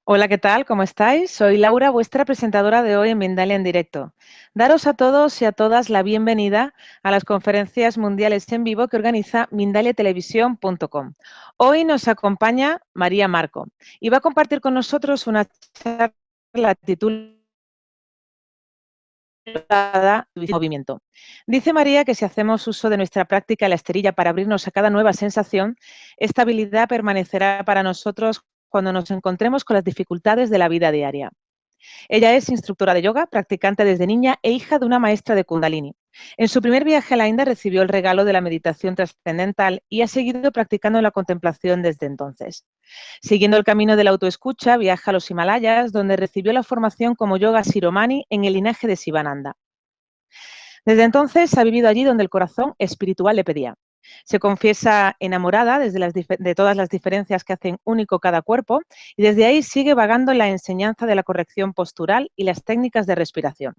Hola, ¿qué tal? ¿Cómo estáis? Soy Laura, vuestra presentadora de hoy en Mindalia en directo. Daros a todos y a todas la bienvenida a las conferencias mundiales en vivo que organiza mindaliatelevisión.com. Hoy nos acompaña María Marco y va a compartir con nosotros una charla titulada Movimiento. Dice María que si hacemos uso de nuestra práctica la esterilla para abrirnos a cada nueva sensación, esta habilidad permanecerá para nosotros cuando nos encontremos con las dificultades de la vida diaria. Ella es instructora de yoga, practicante desde niña e hija de una maestra de Kundalini. En su primer viaje a la India recibió el regalo de la meditación trascendental y ha seguido practicando la contemplación desde entonces. Siguiendo el camino de la autoescucha, viaja a los Himalayas, donde recibió la formación como yoga Shiromani en el linaje de Sivananda. Desde entonces ha vivido allí donde el corazón espiritual le pedía. Se confiesa enamorada de todas las diferencias que hacen único cada cuerpo y desde ahí sigue vagando en la enseñanza de la corrección postural y las técnicas de respiración.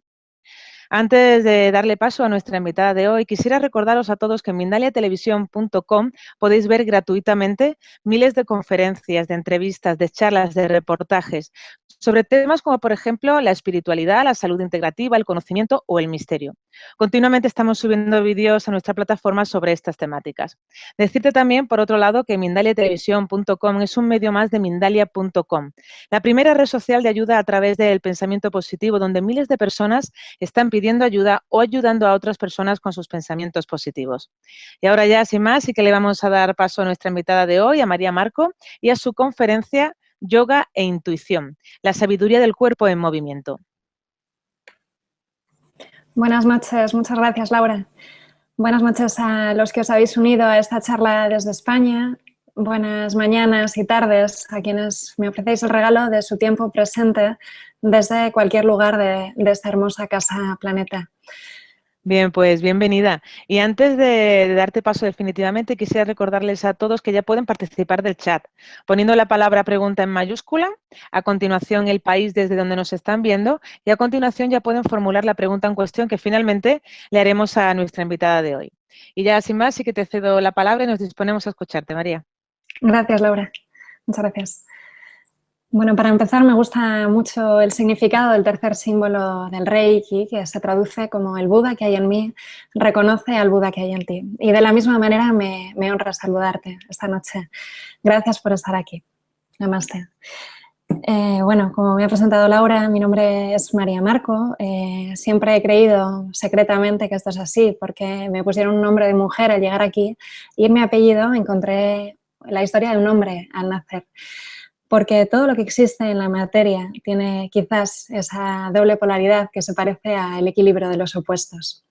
Antes de darle paso a nuestra invitada de hoy, quisiera recordaros a todos que en mindaliatelevisión.com podéis ver gratuitamente miles de conferencias, de entrevistas, de charlas, de reportajes sobre temas como, por ejemplo, la espiritualidad, la salud integrativa, el conocimiento o el misterio. Continuamente estamos subiendo vídeos a nuestra plataforma sobre estas temáticas. Decirte también, por otro lado, que mindaliatelevisión.com es un medio más de Mindalia.com, la primera red social de ayuda a través del pensamiento positivo, donde miles de personas están pidiendo ayuda o ayudando a otras personas con sus pensamientos positivos. Y ahora ya, sin más, sí que le vamos a dar paso a nuestra invitada de hoy, a María Marco, y a su conferencia Yoga e Intuición, la sabiduría del cuerpo en movimiento. Buenas noches, muchas gracias, Laura. Buenas noches a los que os habéis unido a esta charla desde España. Buenas mañanas y tardes a quienes me ofrecéis el regalo de su tiempo presente desde cualquier lugar de esta hermosa casa planeta. Bien, pues bienvenida. Y antes de darte paso definitivamente, quisiera recordarles a todos que ya pueden participar del chat, poniendo la palabra pregunta en mayúscula, a continuación el país desde donde nos están viendo y a continuación ya pueden formular la pregunta en cuestión que finalmente le haremos a nuestra invitada de hoy. Y ya sin más, sí que te cedo la palabra y nos disponemos a escucharte, María. Gracias, Laura. Muchas gracias. Bueno, para empezar me gusta mucho el significado del tercer símbolo del Reiki, que se traduce como el Buda que hay en mí, reconoce al Buda que hay en ti. Y de la misma manera me honra saludarte esta noche. Gracias por estar aquí. Namaste. Bueno, como me ha presentado Laura, mi nombre es María Marco. Siempre he creído secretamente que esto es así, porque me pusieron un nombre de mujer al llegar aquí y en mi apellido encontré la historia de un hombre al nacer. Porque todo lo que existe en la materia tiene quizás esa doble polaridad que se parece al equilibrio de los opuestos.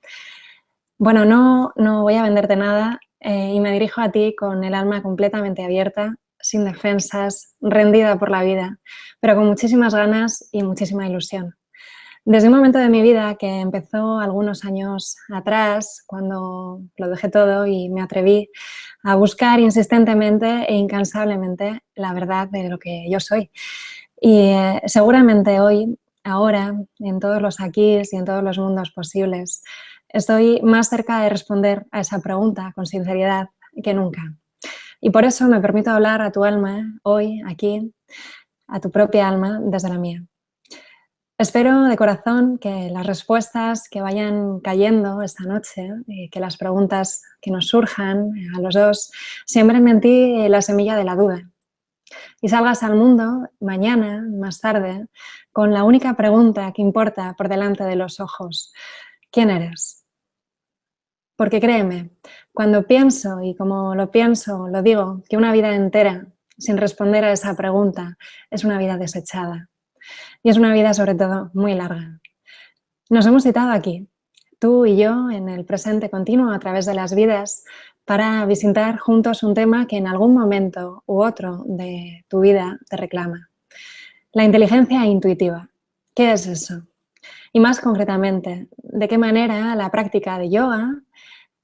Bueno, no voy a venderte nada y me dirijo a ti con el alma completamente abierta, sin defensas, rendida por la vida, pero con muchísimas ganas y muchísima ilusión. Desde un momento de mi vida que empezó algunos años atrás, cuando lo dejé todo y me atreví a buscar insistentemente e incansablemente la verdad de lo que yo soy. Y seguramente hoy, ahora, en todos los aquí y en todos los mundos posibles, estoy más cerca de responder a esa pregunta con sinceridad que nunca. Y por eso me permito hablar a tu alma hoy, aquí, a tu propia alma desde la mía. Espero de corazón que las respuestas que vayan cayendo esta noche, que las preguntas que nos surjan a los dos, siembren en ti la semilla de la duda. Y salgas al mundo mañana, más tarde, con la única pregunta que importa por delante de los ojos. ¿Quién eres? Porque créeme, cuando pienso y como lo pienso, lo digo, que una vida entera sin responder a esa pregunta es una vida desechada. Y es una vida, sobre todo, muy larga. Nos hemos citado aquí, tú y yo, en el presente continuo a través de las vidas, para visitar juntos un tema que en algún momento u otro de tu vida te reclama. La inteligencia intuitiva. ¿Qué es eso? Y más concretamente, ¿de qué manera la práctica de yoga,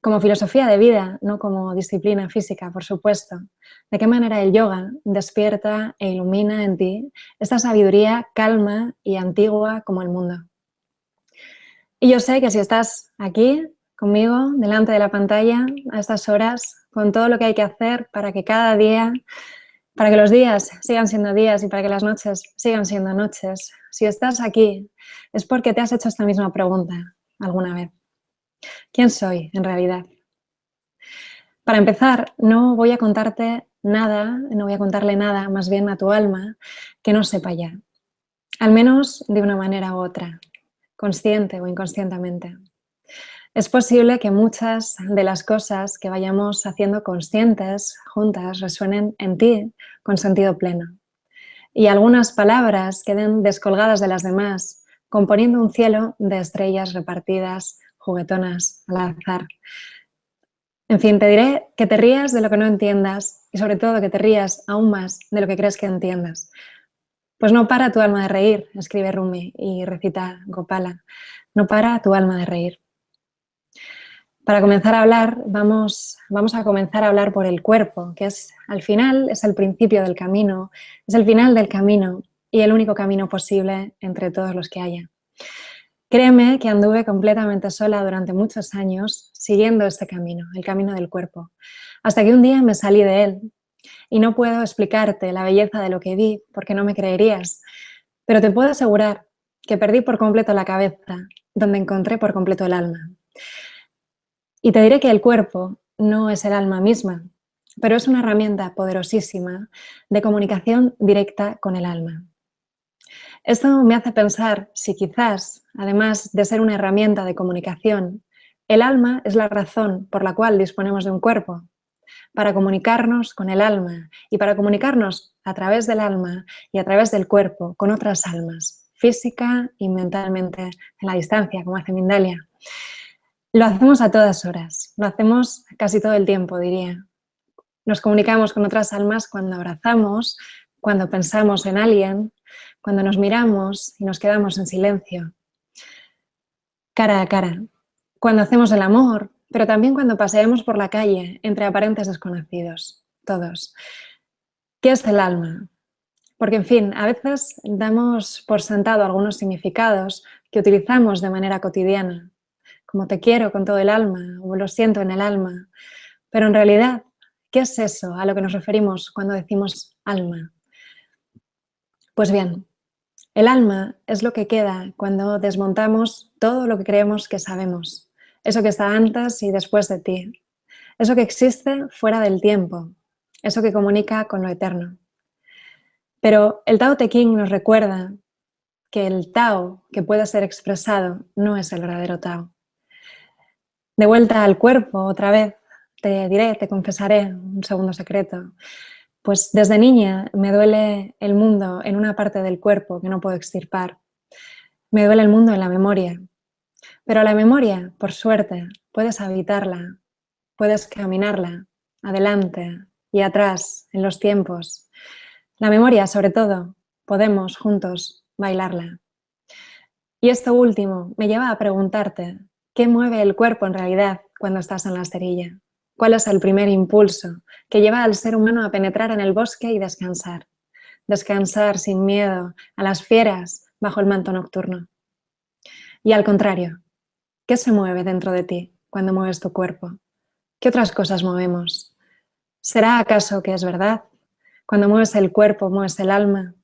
como filosofía de vida, no como disciplina física, por supuesto, de qué manera el yoga despierta e ilumina en ti esta sabiduría calma y antigua como el mundo? Y yo sé que si estás aquí conmigo, delante de la pantalla, a estas horas, con todo lo que hay que hacer para que cada día Para que los días sigan siendo días y para que las noches sigan siendo noches, si estás aquí es porque te has hecho esta misma pregunta alguna vez. ¿Quién soy en realidad? Para empezar, no voy a contarte nada, no voy a contarle nada más bien a tu alma que no sepa ya, al menos de una manera u otra, consciente o inconscientemente. Es posible que muchas de las cosas que vayamos haciendo conscientes juntas resuenen en ti con sentido pleno y algunas palabras queden descolgadas de las demás, componiendo un cielo de estrellas repartidas, juguetonas, al azar. En fin, te diré que te rías de lo que no entiendas y sobre todo que te rías aún más de lo que crees que entiendas. Pues no para tu alma de reír, escribe Rumi y recita Gopala, no para tu alma de reír. Para comenzar a hablar, vamos a comenzar a hablar por el cuerpo, que es al final, es el principio del camino, es el final del camino y el único camino posible entre todos los que haya. Créeme que anduve completamente sola durante muchos años siguiendo este camino, el camino del cuerpo, hasta que un día me salí de él y no puedo explicarte la belleza de lo que vi porque no me creerías, pero te puedo asegurar que perdí por completo la cabeza, donde encontré por completo el alma. Y te diré que el cuerpo no es el alma misma, pero es una herramienta poderosísima de comunicación directa con el alma. Esto me hace pensar si quizás, además de ser una herramienta de comunicación, el alma es la razón por la cual disponemos de un cuerpo, para comunicarnos con el alma y para comunicarnos a través del alma y a través del cuerpo con otras almas, física y mentalmente en la distancia, como hace Mindalia. Lo hacemos a todas horas, lo hacemos casi todo el tiempo, diría. Nos comunicamos con otras almas cuando abrazamos, cuando pensamos en alguien, cuando nos miramos y nos quedamos en silencio, cara a cara, cuando hacemos el amor, pero también cuando paseamos por la calle entre aparentes desconocidos, todos. ¿Qué es el alma? Porque, en fin, a veces damos por sentado algunos significados que utilizamos de manera cotidiana, como te quiero con todo el alma o lo siento en el alma, pero en realidad, ¿qué es eso a lo que nos referimos cuando decimos alma? Pues bien, el alma es lo que queda cuando desmontamos todo lo que creemos que sabemos, eso que está antes y después de ti, eso que existe fuera del tiempo, eso que comunica con lo eterno. Pero el Tao Te Ching nos recuerda que el Tao que puede ser expresado no es el verdadero Tao. De vuelta al cuerpo, otra vez, te diré, te confesaré un segundo secreto. Pues desde niña me duele el mundo en una parte del cuerpo que no puedo extirpar. Me duele el mundo en la memoria. Pero la memoria, por suerte, puedes habitarla, puedes caminarla, adelante y atrás, en los tiempos. La memoria, sobre todo, podemos juntos bailarla. Y esto último me lleva a preguntarte, ¿qué mueve el cuerpo en realidad cuando estás en la esterilla? ¿Cuál es el primer impulso que lleva al ser humano a penetrar en el bosque y descansar? Descansar sin miedo a las fieras bajo el manto nocturno. Y al contrario, ¿qué se mueve dentro de ti cuando mueves tu cuerpo? ¿Qué otras cosas movemos? ¿Será acaso que es verdad? Cuando mueves el cuerpo, mueves el alma.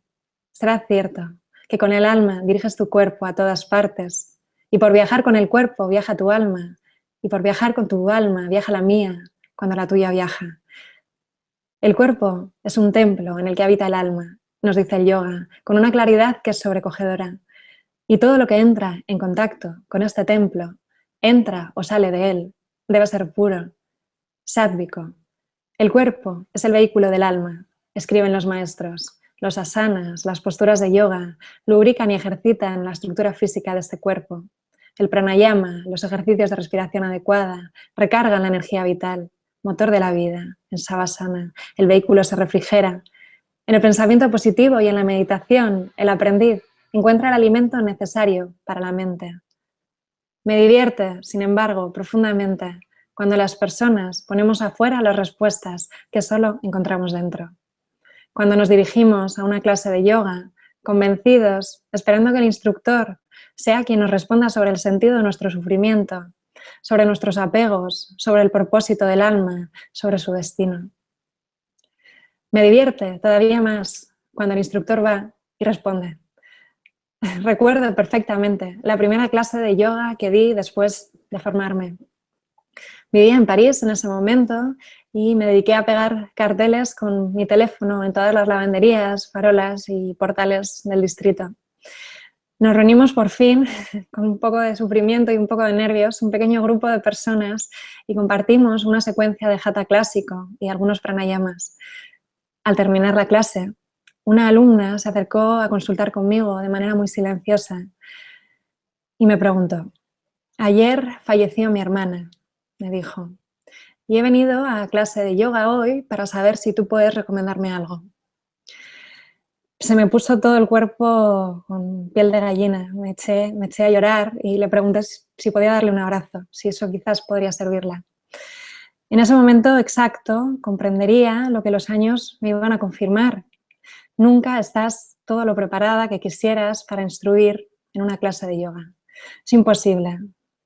¿Será cierto que con el alma diriges tu cuerpo a todas partes? Y por viajar con el cuerpo viaja tu alma. Y por viajar con tu alma viaja la mía cuando la tuya viaja. El cuerpo es un templo en el que habita el alma, nos dice el yoga, con una claridad que es sobrecogedora. Y todo lo que entra en contacto con este templo, entra o sale de él, debe ser puro, sádvico. El cuerpo es el vehículo del alma, escriben los maestros. Los asanas, las posturas de yoga, lubrican y ejercitan la estructura física de este cuerpo. El pranayama, los ejercicios de respiración adecuada, recargan la energía vital, motor de la vida. En savasana, el vehículo se refrigera. En el pensamiento positivo y en la meditación, el aprendiz encuentra el alimento necesario para la mente. Me divierte, sin embargo, profundamente cuando las personas ponemos afuera las respuestas que solo encontramos dentro. Cuando nos dirigimos a una clase de yoga, convencidos, esperando que el instructor sea quien nos responda sobre el sentido de nuestro sufrimiento, sobre nuestros apegos, sobre el propósito del alma, sobre su destino. Me divierte todavía más cuando el instructor va y responde. Recuerdo perfectamente la primera clase de yoga que di después de formarme. Vivía en París en ese momento y me dediqué a pegar carteles con mi teléfono en todas las lavanderías, farolas y portales del distrito. Nos reunimos por fin, con un poco de sufrimiento y un poco de nervios, un pequeño grupo de personas y compartimos una secuencia de hatha clásico y algunos pranayamas. Al terminar la clase, una alumna se acercó a consultar conmigo de manera muy silenciosa y me preguntó: ayer falleció mi hermana, me dijo, y he venido a clase de yoga hoy para saber si tú puedes recomendarme algo. Se me puso todo el cuerpo con piel de gallina, me eché a llorar y le pregunté si podía darle un abrazo, si eso quizás podría servirla. En ese momento exacto comprendería lo que los años me iban a confirmar. Nunca estás todo lo preparada que quisieras para instruir en una clase de yoga. Es imposible,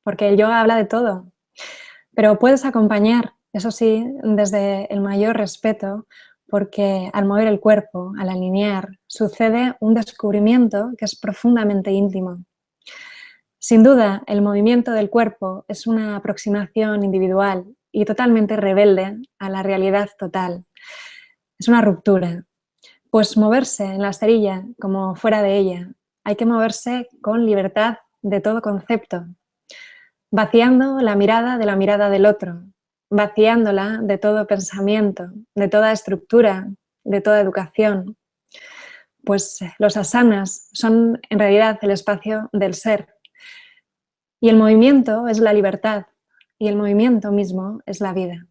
porque el yoga habla de todo, pero puedes acompañar, eso sí, desde el mayor respeto, porque al mover el cuerpo, al alinear, sucede un descubrimiento que es profundamente íntimo. Sin duda, el movimiento del cuerpo es una aproximación individual y totalmente rebelde a la realidad total. Es una ruptura, pues moverse en la esterilla como fuera de ella, hay que moverse con libertad de todo concepto, vaciando la mirada de la mirada del otro, vaciándola de todo pensamiento, de toda estructura, de toda educación. Pues los asanas son en realidad el espacio del ser. Y el movimiento es la libertad y el movimiento mismo es la vida.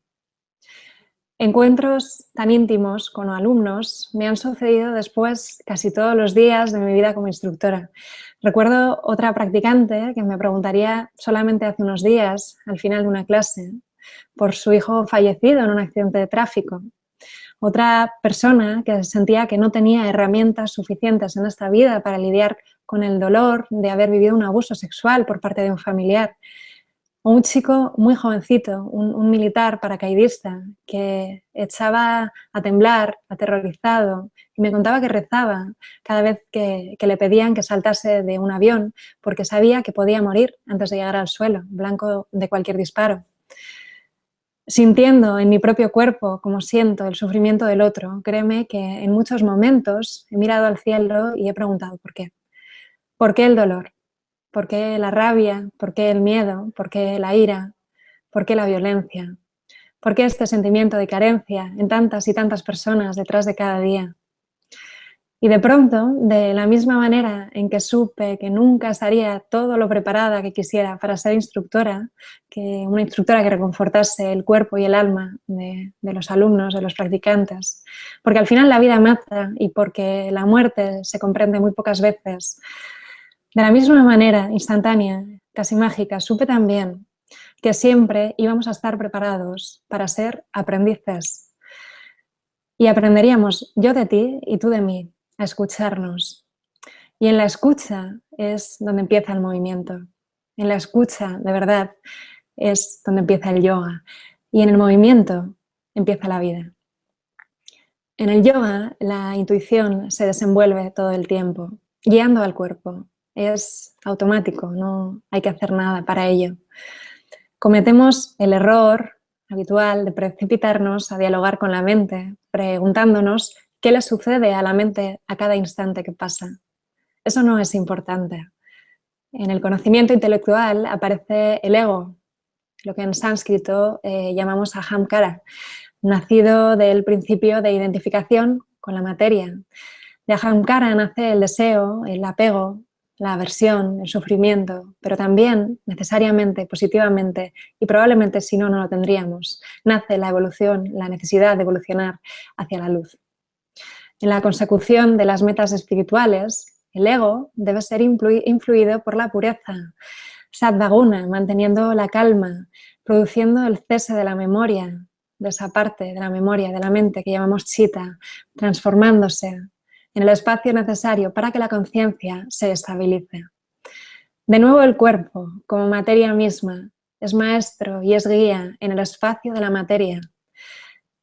Encuentros tan íntimos con alumnos me han sucedido después casi todos los días de mi vida como instructora. Recuerdo otra practicante que me preguntaría solamente hace unos días, al final de una clase, por su hijo fallecido en un accidente de tráfico. Otra persona que sentía que no tenía herramientas suficientes en esta vida para lidiar con el dolor de haber vivido un abuso sexual por parte de un familiar. O un chico muy jovencito, un militar paracaidista, que echaba a temblar, aterrorizado, y me contaba que rezaba cada vez que le pedían que saltase de un avión, porque sabía que podía morir antes de llegar al suelo, blanco de cualquier disparo. Sintiendo en mi propio cuerpo como siento el sufrimiento del otro, créeme que en muchos momentos he mirado al cielo y he preguntado ¿por qué? ¿Por qué el dolor? ¿Por qué la rabia? ¿Por qué el miedo? ¿Por qué la ira? ¿Por qué la violencia? ¿Por qué este sentimiento de carencia en tantas y tantas personas detrás de cada día? Y de pronto, de la misma manera en que supe que nunca estaría todo lo preparada que quisiera para ser instructora, que una instructora que reconfortase el cuerpo y el alma de los alumnos, de los practicantes, porque al final la vida mata y porque la muerte se comprende muy pocas veces. De la misma manera, instantánea, casi mágica, supe también que siempre íbamos a estar preparados para ser aprendices. Y aprenderíamos yo de ti y tú de mí, a escucharnos. Y en la escucha es donde empieza el movimiento. En la escucha, de verdad, es donde empieza el yoga. Y en el movimiento empieza la vida. En el yoga, la intuición se desenvuelve todo el tiempo, guiando al cuerpo. Es automático, no hay que hacer nada para ello. Cometemos el error habitual de precipitarnos a dialogar con la mente, preguntándonos qué le sucede a la mente a cada instante que pasa. Eso no es importante. En el conocimiento intelectual aparece el ego, lo que en sánscrito llamamos ahamkara, nacido del principio de identificación con la materia. De ahamkara nace el deseo, el apego, la aversión, el sufrimiento, pero también, necesariamente, positivamente, y probablemente si no, no lo tendríamos, nace la evolución, la necesidad de evolucionar hacia la luz. En la consecución de las metas espirituales, el ego debe ser influido por la pureza, satvaguna, manteniendo la calma, produciendo el cese de la memoria, de esa parte de la memoria, de la mente que llamamos chitta, transformándose en el espacio necesario para que la conciencia se estabilice. De nuevo el cuerpo, como materia misma, es maestro y es guía en el espacio de la materia.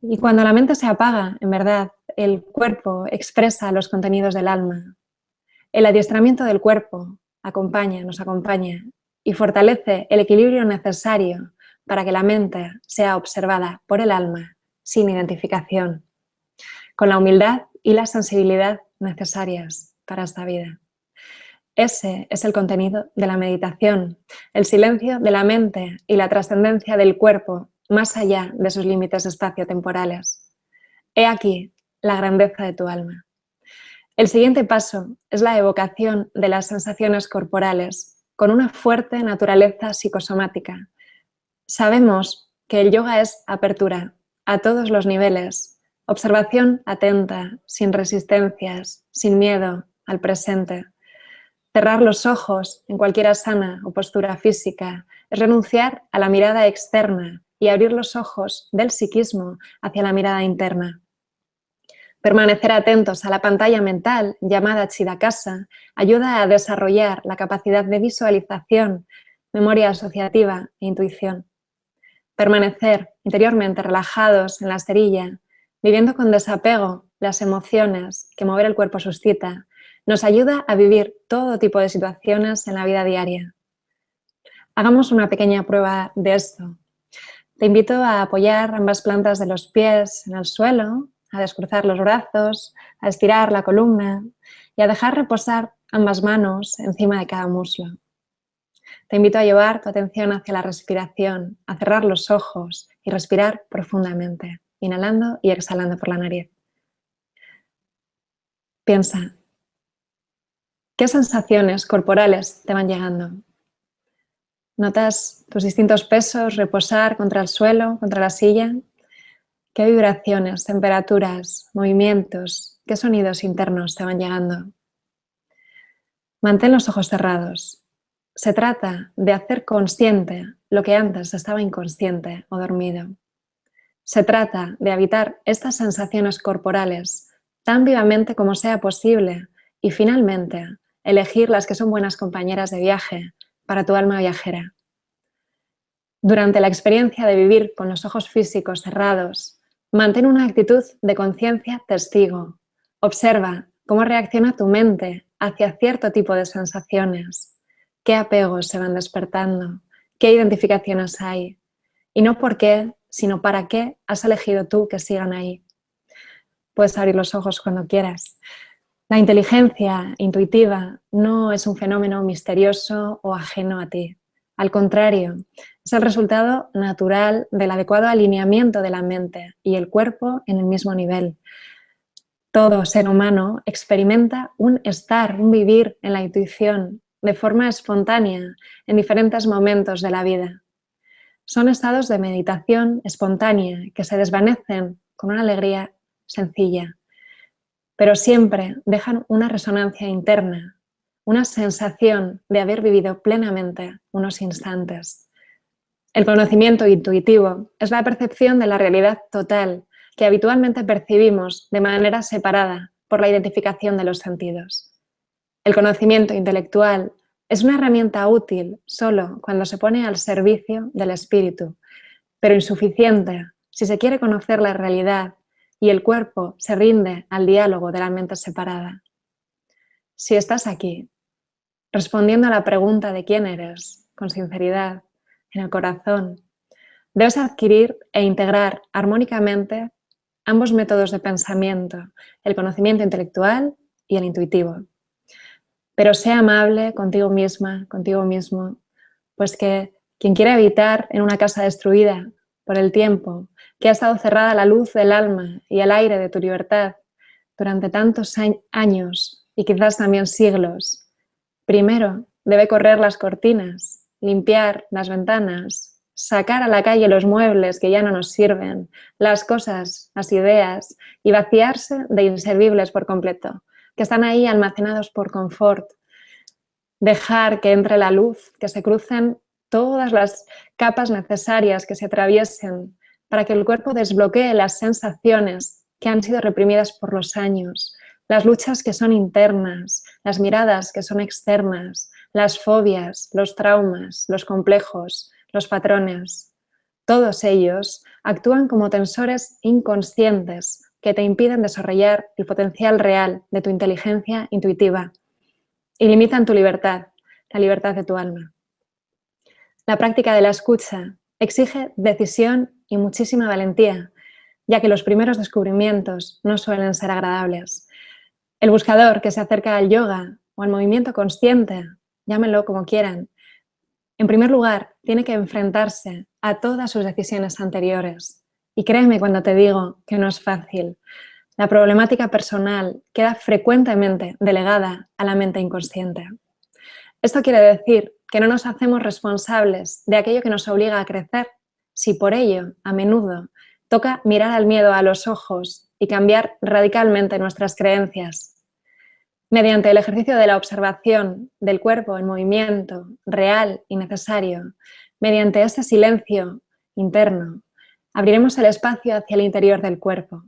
Y cuando la mente se apaga, en verdad, el cuerpo expresa los contenidos del alma. El adiestramiento del cuerpo nos acompaña y fortalece el equilibrio necesario para que la mente sea observada por el alma sin identificación, con la humildad y la sensibilidad necesarias para esta vida. Ese es el contenido de la meditación, el silencio de la mente y la trascendencia del cuerpo más allá de sus límites espaciotemporales. He aquí la grandeza de tu alma. El siguiente paso es la evocación de las sensaciones corporales con una fuerte naturaleza psicosomática. Sabemos que el yoga es apertura a todos los niveles, observación atenta, sin resistencias, sin miedo al presente. Cerrar los ojos en cualquier asana o postura física es renunciar a la mirada externa y abrir los ojos del psiquismo hacia la mirada interna. Permanecer atentos a la pantalla mental llamada Chidakasa ayuda a desarrollar la capacidad de visualización, memoria asociativa e intuición. Permanecer interiormente relajados en la esterilla, viviendo con desapego las emociones que mover el cuerpo suscita, nos ayuda a vivir todo tipo de situaciones en la vida diaria. Hagamos una pequeña prueba de esto. Te invito a apoyar ambas plantas de los pies en el suelo, a descruzar los brazos, a estirar la columna y a dejar reposar ambas manos encima de cada muslo. Te invito a llevar tu atención hacia la respiración, a cerrar los ojos y respirar profundamente, inhalando y exhalando por la nariz. Piensa, ¿qué sensaciones corporales te van llegando? ¿Notas tus distintos pesos reposar contra el suelo, contra la silla? ¿Qué vibraciones, temperaturas, movimientos, qué sonidos internos te van llegando? Mantén los ojos cerrados. Se trata de hacer consciente lo que antes estaba inconsciente o dormido. Se trata de habitar estas sensaciones corporales tan vivamente como sea posible y finalmente elegir las que son buenas compañeras de viaje para tu alma viajera. Durante la experiencia de vivir con los ojos físicos cerrados, mantén una actitud de conciencia testigo. Observa cómo reacciona tu mente hacia cierto tipo de sensaciones. ¿Qué apegos se van despertando? ¿Qué identificaciones hay? Y no por qué, sino para qué has elegido tú que sigan ahí. Puedes abrir los ojos cuando quieras. La inteligencia intuitiva no es un fenómeno misterioso o ajeno a ti. Al contrario, es el resultado natural del adecuado alineamiento de la mente y el cuerpo en el mismo nivel. Todo ser humano experimenta un estar, un vivir en la intuición de forma espontánea en diferentes momentos de la vida. Son estados de meditación espontánea que se desvanecen con una alegría sencilla, pero siempre dejan una resonancia interna, una sensación de haber vivido plenamente unos instantes. El conocimiento intuitivo es la percepción de la realidad total que habitualmente percibimos de manera separada por la identificación de los sentidos. El conocimiento intelectual es una herramienta útil solo cuando se pone al servicio del espíritu, pero insuficiente si se quiere conocer la realidad y el cuerpo se rinde al diálogo de la mente separada. Si estás aquí, respondiendo a la pregunta de quién eres, con sinceridad, en el corazón, debes adquirir e integrar armónicamente ambos métodos de pensamiento, el conocimiento intelectual y el intuitivo. Pero sea amable contigo misma, contigo mismo, pues que quien quiere habitar en una casa destruida por el tiempo, que ha estado cerrada a la luz del alma y al aire de tu libertad durante tantos años y quizás también siglos, primero debe correr las cortinas, limpiar las ventanas, sacar a la calle los muebles que ya no nos sirven, las cosas, las ideas y vaciarse de inservibles por completo, que están ahí almacenados por confort. Dejar que entre la luz, que se crucen todas las capas necesarias que se atraviesen para que el cuerpo desbloquee las sensaciones que han sido reprimidas por los años, las luchas que son internas, las miradas que son externas, las fobias, los traumas, los complejos, los patrones. Todos ellos actúan como tensores inconscientes que te impiden desarrollar el potencial real de tu inteligencia intuitiva y limitan tu libertad, la libertad de tu alma. La práctica de la escucha exige decisión y muchísima valentía, ya que los primeros descubrimientos no suelen ser agradables. El buscador que se acerca al yoga o al movimiento consciente, llámenlo como quieran, en primer lugar tiene que enfrentarse a todas sus decisiones anteriores. Y créeme cuando te digo que no es fácil. La problemática personal queda frecuentemente delegada a la mente inconsciente. Esto quiere decir que no nos hacemos responsables de aquello que nos obliga a crecer, si por ello, a menudo, toca mirar al miedo a los ojos y cambiar radicalmente nuestras creencias. Mediante el ejercicio de la observación del cuerpo en movimiento real y necesario, mediante ese silencio interno, abriremos el espacio hacia el interior del cuerpo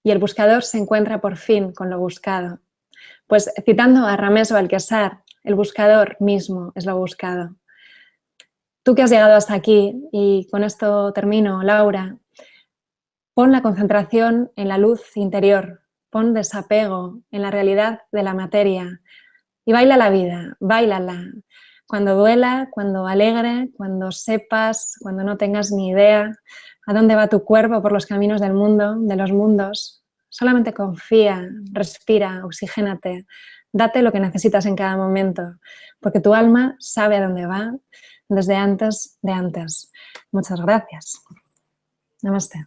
y el buscador se encuentra por fin con lo buscado. Pues citando a Ramés Balquesar, el buscador mismo es lo buscado. Tú que has llegado hasta aquí, y con esto termino, Laura, pon la concentración en la luz interior, pon desapego en la realidad de la materia y baila la vida, báilala. Cuando duela, cuando alegre, cuando sepas, cuando no tengas ni idea a dónde va tu cuerpo por los caminos del mundo, de los mundos, solamente confía, respira, oxigénate, date lo que necesitas en cada momento, porque tu alma sabe a dónde va desde antes de antes. Muchas gracias. Namaste.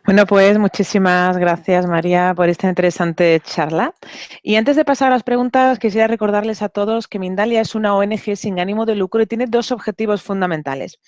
Bueno, pues muchísimas gracias, María, por esta interesante charla. Y antes de pasar a las preguntas, quisiera recordarles a todos que Mindalia es una ONG sin ánimo de lucro y tiene dos objetivos fundamentales.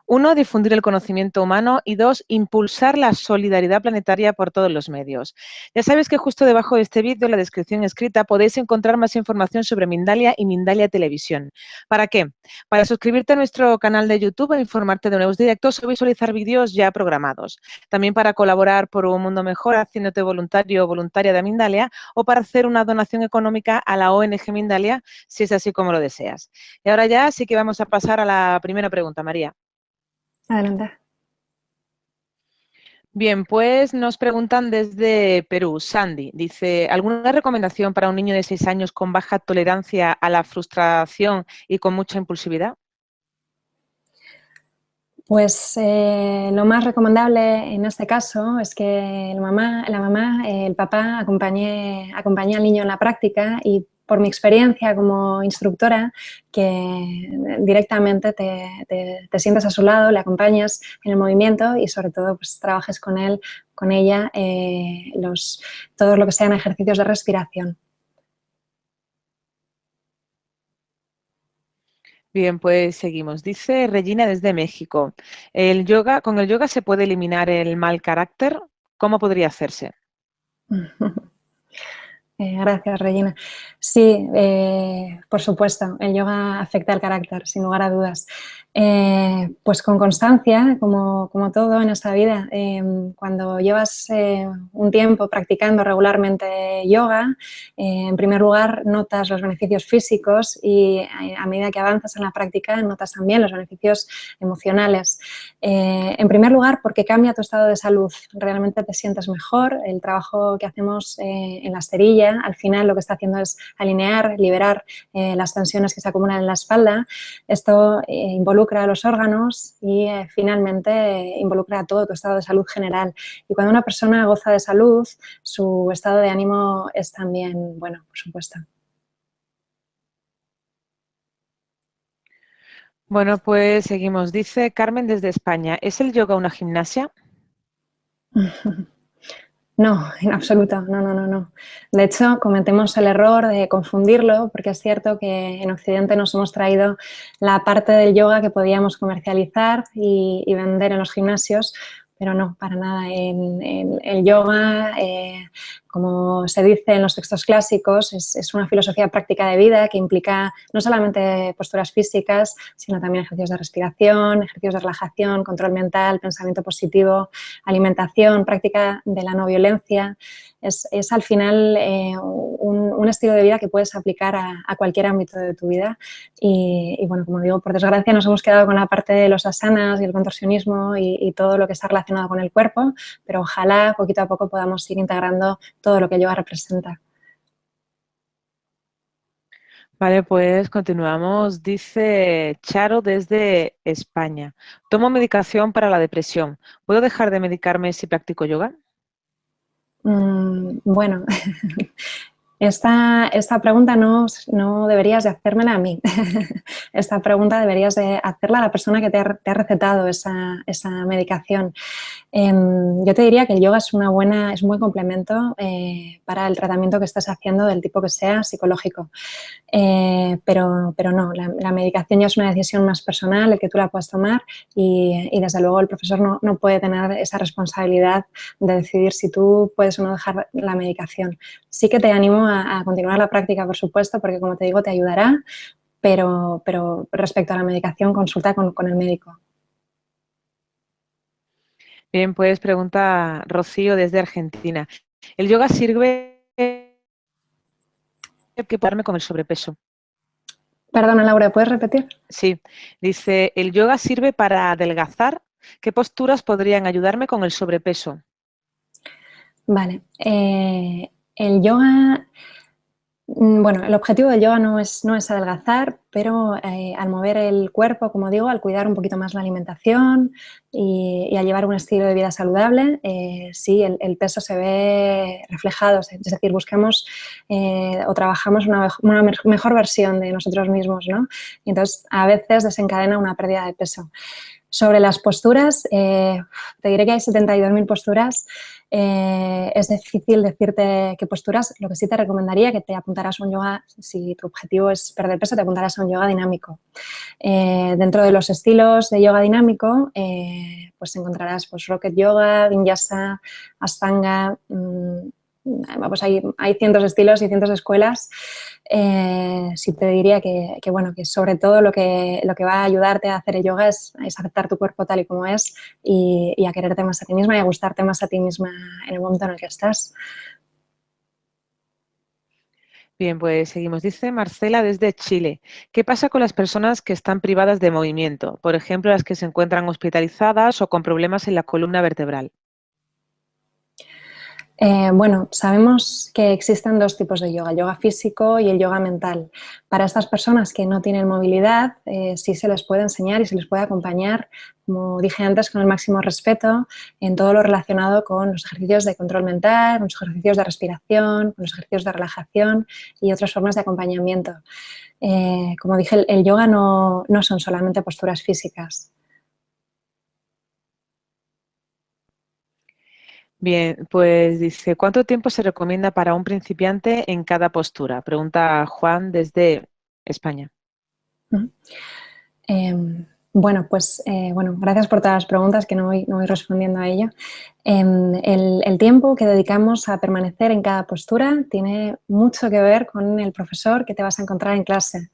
1, difundir el conocimiento humano y 2, impulsar la solidaridad planetaria por todos los medios. Ya sabéis que justo debajo de este vídeo, en la descripción escrita, podéis encontrar más información sobre Mindalia y Mindalia Televisión. ¿Para qué? Para suscribirte a nuestro canal de YouTube e informarte de nuevos directos o visualizar vídeos ya programados. También para colaborar por un mundo mejor haciéndote voluntario o voluntaria de Mindalia o para hacer una donación económica a la ONG Mindalia, si es así como lo deseas. Y ahora ya sí que vamos a pasar a la primera pregunta, María. Adelante. Bien, pues nos preguntan desde Perú, Sandy, dice, ¿alguna recomendación para un niño de 6 años con baja tolerancia a la frustración y con mucha impulsividad? Pues lo más recomendable en este caso es que la mamá, el papá acompañe al niño en la práctica y por mi experiencia como instructora, que directamente te sientas a su lado, le acompañas en el movimiento y sobre todo pues trabajes con él, con ella, todo lo que sean ejercicios de respiración. Bien, pues seguimos. Dice Regina desde México, ¿con el yoga se puede eliminar el mal carácter? ¿Cómo podría hacerse? Gracias, Regina. Sí, por supuesto, el yoga afecta al carácter, sin lugar a dudas. Pues con constancia, como todo en esta vida, cuando llevas un tiempo practicando regularmente yoga, en primer lugar notas los beneficios físicos y a medida que avanzas en la práctica notas también los beneficios emocionales. En primer lugar, porque cambia tu estado de salud, realmente te sientes mejor, el trabajo que hacemos en la esterilla, al final lo que está haciendo es alinear, liberar las tensiones que se acumulan en la espalda. Esto involucra a los órganos y finalmente involucra a todo tu estado de salud general. Y cuando una persona goza de salud, su estado de ánimo es también bueno, por supuesto. Bueno, pues seguimos. Dice Carmen desde España, ¿es el yoga una gimnasia? No, en absoluto, no. De hecho, cometemos el error de confundirlo porque es cierto que en Occidente nos hemos traído la parte del yoga que podíamos comercializar y vender en los gimnasios, pero no, para nada. El yoga como se dice en los textos clásicos, es una filosofía práctica de vida que implica no solamente posturas físicas, sino también ejercicios de respiración, ejercicios de relajación, control mental, pensamiento positivo, alimentación, práctica de la no violencia. Es al final un estilo de vida que puedes aplicar a cualquier ámbito de tu vida. Y bueno, como digo, por desgracia nos hemos quedado con la parte de los asanas y el contorsionismo y todo lo que está relacionado con el cuerpo, pero ojalá poquito a poco podamos ir integrando todo lo que el yoga representa. Vale, pues continuamos. Dice Charo desde España. Tomo medicación para la depresión. ¿Puedo dejar de medicarme si practico yoga? Bueno, esta pregunta no deberías de hacérmela a mí. Esta pregunta deberías de hacerla a la persona que te ha recetado esa medicación. Yo te diría que el yoga es un buen complemento para el tratamiento que estés haciendo del tipo que sea, psicológico. Pero no, la medicación ya es una decisión más personal, el que tú la puedas tomar y desde luego el profesor no puede tener esa responsabilidad de decidir si tú puedes o no dejar la medicación. Sí que te animo a continuar la práctica, por supuesto, porque como te digo, te ayudará, pero respecto a la medicación, consulta con el médico. Bien, pues pregunta Rocío desde Argentina. ¿El yoga sirve que pararme con el sobrepeso? Perdona, Laura, ¿puedes repetir? Sí, dice, ¿el yoga sirve para adelgazar? ¿Qué posturas podrían ayudarme con el sobrepeso? Vale. El yoga, bueno, el objetivo del yoga no es adelgazar, pero al mover el cuerpo, como digo, al cuidar un poquito más la alimentación y al llevar un estilo de vida saludable, sí, el peso se ve reflejado. Es decir, buscamos o trabajamos una mejor versión de nosotros mismos, ¿no? Y entonces, a veces desencadena una pérdida de peso. Sobre las posturas, te diré que hay 72.000 posturas. Es difícil decirte qué posturas. Lo que sí te recomendaría que te apuntaras a un yoga, si tu objetivo es perder peso, te apuntarás a un yoga dinámico. Dentro de los estilos de yoga dinámico, pues encontrarás pues, Rocket Yoga, Vinyasa, Ashtanga. Pues hay cientos de estilos y cientos de escuelas. Sí te diría bueno, que sobre todo lo que va a ayudarte a hacer el yoga es aceptar tu cuerpo tal y como es y a quererte más a ti misma y a gustarte más a ti misma en el momento en el que estás. Bien, pues seguimos. Dice Marcela desde Chile. ¿Qué pasa con las personas que están privadas de movimiento? Por ejemplo, las que se encuentran hospitalizadas o con problemas en la columna vertebral. Bueno, sabemos que existen dos tipos de yoga, el yoga físico y el yoga mental. Para estas personas que no tienen movilidad, sí se les puede enseñar y se les puede acompañar, como dije antes, con el máximo respeto en todo lo relacionado con los ejercicios de control mental, con los ejercicios de respiración, con los ejercicios de relajación y otras formas de acompañamiento. Como dije, el yoga no son solamente posturas físicas. Bien, pues dice, ¿cuánto tiempo se recomienda para un principiante en cada postura? Pregunta Juan desde España. Bueno, pues bueno, gracias por todas las preguntas que no voy respondiendo a ello. El tiempo que dedicamos a permanecer en cada postura tiene mucho que ver con el profesor que te vas a encontrar en clase,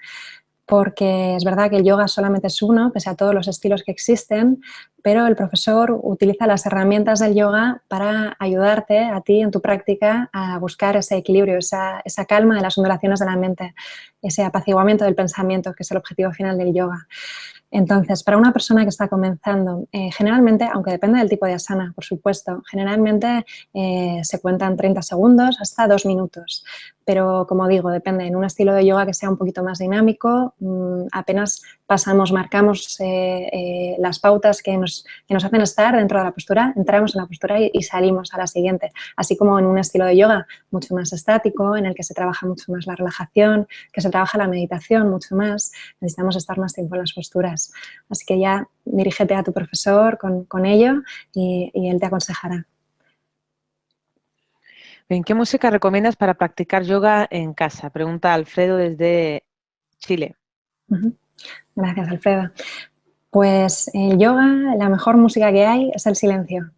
porque es verdad que el yoga solamente es uno, pese a todos los estilos que existen, pero el profesor utiliza las herramientas del yoga para ayudarte a ti en tu práctica a buscar ese equilibrio, esa calma de las ondulaciones de la mente, ese apaciguamiento del pensamiento, que es el objetivo final del yoga. Entonces, para una persona que está comenzando, generalmente, aunque depende del tipo de asana, por supuesto, generalmente se cuentan 30 segundos hasta 2 minutos. Pero, como digo, depende. En un estilo de yoga que sea un poquito más dinámico, apenas marcamos las pautas que nos hacen estar dentro de la postura, entramos en la postura y salimos a la siguiente. Así como en un estilo de yoga mucho más estático, en el que se trabaja mucho más la relajación, que se trabaja la meditación mucho más, necesitamos estar más tiempo en las posturas. Así que ya dirígete a tu profesor con ello y él te aconsejará. Bien, ¿qué música recomiendas para practicar yoga en casa? Pregunta Alfredo desde Chile. Gracias, Alfredo. Pues el yoga, la mejor música que hay es el silencio.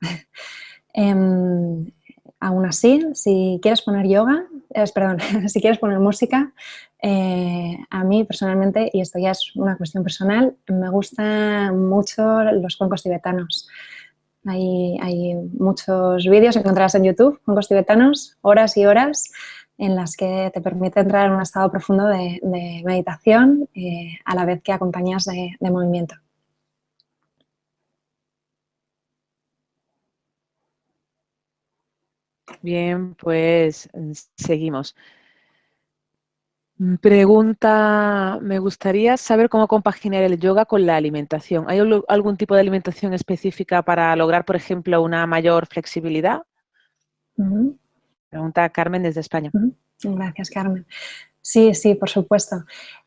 Aún así, si quieres poner perdón, si quieres poner música, a mí personalmente, y esto ya es una cuestión personal, me gustan mucho los cuencos tibetanos. Hay muchos vídeos, encontrarás en YouTube, cuencos tibetanos, horas y horas, en las que te permite entrar en un estado profundo de meditación a la vez que acompañas de movimiento. Bien, pues seguimos. Pregunta, me gustaría saber cómo compaginar el yoga con la alimentación. ¿Hay algún tipo de alimentación específica para lograr, por ejemplo, una mayor flexibilidad? Pregunta Carmen desde España. Gracias, Carmen. Sí, sí, por supuesto.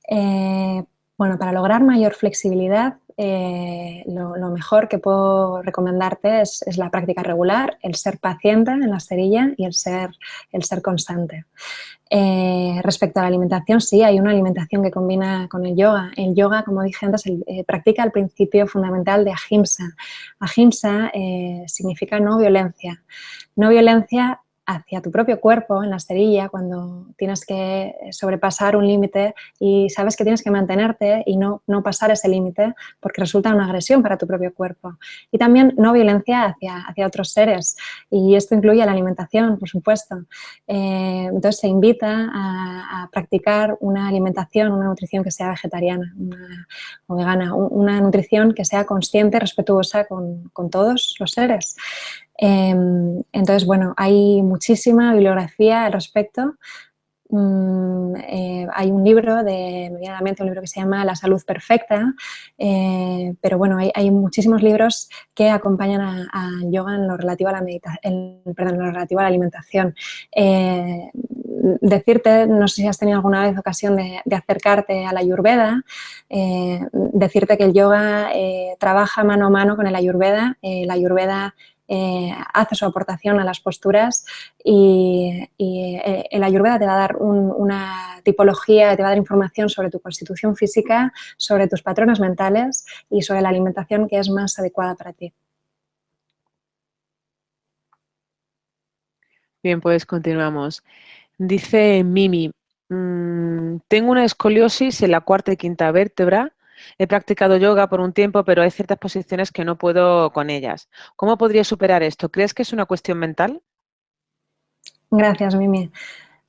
Bueno, para lograr mayor flexibilidad, lo mejor que puedo recomendarte es la práctica regular, el ser paciente en la esterilla y el ser constante. Respecto a la alimentación, sí, hay una alimentación que combina con el yoga. El yoga, como dije antes, practica el principio fundamental de ahimsa. Ahimsa significa no violencia. No violencia hacia tu propio cuerpo en la esterilla cuando tienes que sobrepasar un límite y sabes que tienes que mantenerte y no pasar ese límite porque resulta una agresión para tu propio cuerpo. Y también no violencia hacia otros seres, y esto incluye la alimentación, por supuesto. Entonces se invita a practicar una alimentación, una nutrición que sea vegetariana o vegana, una nutrición que sea consciente, respetuosa con todos los seres. Entonces, bueno, hay muchísima bibliografía al respecto. Hay un libro me viene a la mente un libro que se llama La salud perfecta, pero bueno, hay muchísimos libros que acompañan al yoga en lo relativo a en lo relativo a la alimentación. Decirte, no sé si has tenido alguna vez ocasión de acercarte a la Ayurveda, decirte que el yoga trabaja mano a mano con el Ayurveda. La Ayurveda hace su aportación a las posturas y el Ayurveda te va a dar una tipología, te va a dar información sobre tu constitución física, sobre tus patrones mentales y sobre la alimentación que es más adecuada para ti. Bien, pues continuamos. Dice Mimi, tengo una escoliosis en la cuarta y quinta vértebra. He practicado yoga por un tiempo, pero hay ciertas posiciones que no puedo con ellas. ¿Cómo podría superar esto? ¿Crees que es una cuestión mental? Gracias, Mimi.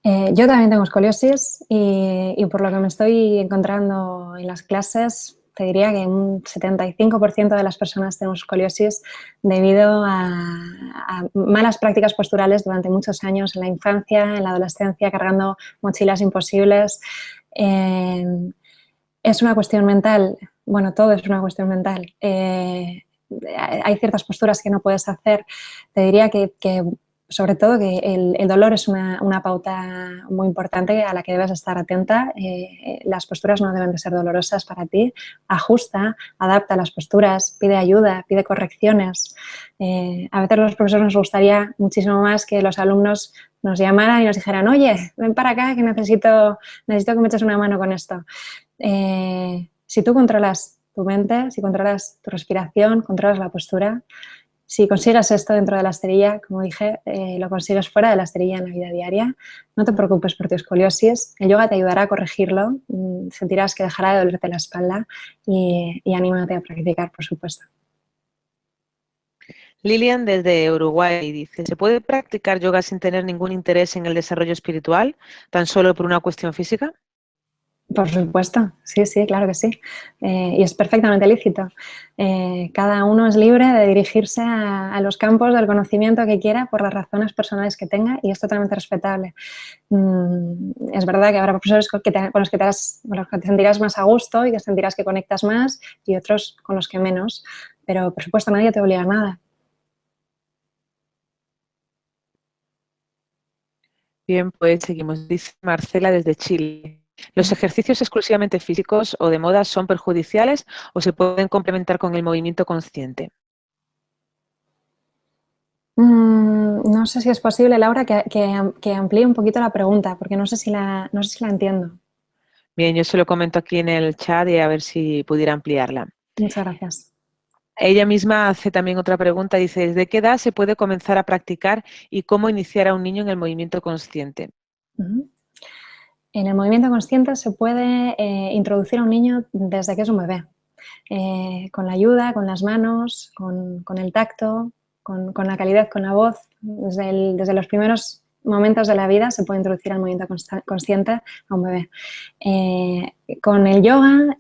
Yo también tengo escoliosis y por lo que me estoy encontrando en las clases, te diría que un 75% de las personas tenemos escoliosis debido a malas prácticas posturales durante muchos años, en la infancia, en la adolescencia, cargando mochilas imposibles. ¿Es una cuestión mental? Bueno, todo es una cuestión mental. Hay ciertas posturas que no puedes hacer. Te diría que sobre todo que el dolor es una pauta muy importante a la que debes estar atenta. Las posturas no deben de ser dolorosas para ti. Ajusta, adapta las posturas, pide ayuda, pide correcciones. A veces los profesores nos gustaría muchísimo más que los alumnos nos llamaran y nos dijeran, oye, ven para acá que necesito que me eches una mano con esto. Si tú controlas tu mente, si controlas tu respiración, controlas la postura, si consigues esto dentro de la esterilla, como dije, lo consigues fuera de la esterilla en la vida diaria, no te preocupes por tu escoliosis. El yoga te ayudará a corregirlo, sentirás que dejará de dolerte la espalda y anímate a practicar, por supuesto. Lilian desde Uruguay dice, ¿se puede practicar yoga sin tener ningún interés en el desarrollo espiritual, tan solo por una cuestión física? Por supuesto, sí, sí, claro que sí. Y es perfectamente lícito. Cada uno es libre de dirigirse a los campos del conocimiento que quiera por las razones personales que tenga y es totalmente respetable. Es verdad que habrá profesores con los que te sentirás más a gusto y que sentirás que conectas más y otros con los que menos, pero por supuesto nadie te obliga a nada. Bien, pues seguimos. Dice Marcela desde Chile. ¿Los ejercicios exclusivamente físicos o de moda son perjudiciales o se pueden complementar con el movimiento consciente? No sé si es posible, Laura, que amplíe un poquito la pregunta, porque no sé si la entiendo. Bien, yo se lo comento aquí en el chat y a ver si pudiera ampliarla. Muchas gracias. Ella misma hace también otra pregunta, dice, ¿desde qué edad se puede comenzar a practicar y cómo iniciar a un niño en el movimiento consciente? Uh-huh. En el movimiento consciente se puede introducir a un niño desde que es un bebé, con la ayuda, con las manos, con el tacto, con la calidez, con la voz. Desde los primeros momentos de la vida se puede introducir al movimiento consciente a un bebé. Con el yoga,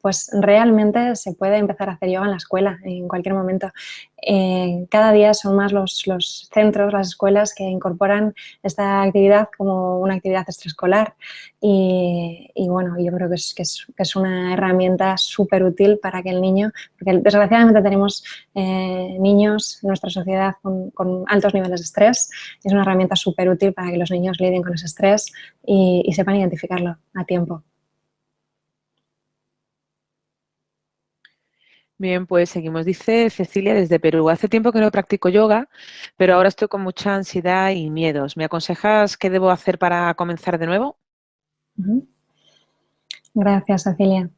pues realmente se puede empezar a hacer yoga en la escuela, en cualquier momento. Cada día son más los centros, las escuelas que incorporan esta actividad como una actividad extraescolar y bueno, yo creo que es una herramienta súper útil para que el niño, porque desgraciadamente tenemos niños en nuestra sociedad con altos niveles de estrés, y es una herramienta súper útil para que los niños lidien con ese estrés y sepan identificarlo a tiempo. Bien, pues seguimos. Dice Cecilia desde Perú. Hace tiempo que no practico yoga, pero ahora estoy con mucha ansiedad y miedos. ¿Me aconsejas qué debo hacer para comenzar de nuevo? Uh-huh. Gracias, Cecilia.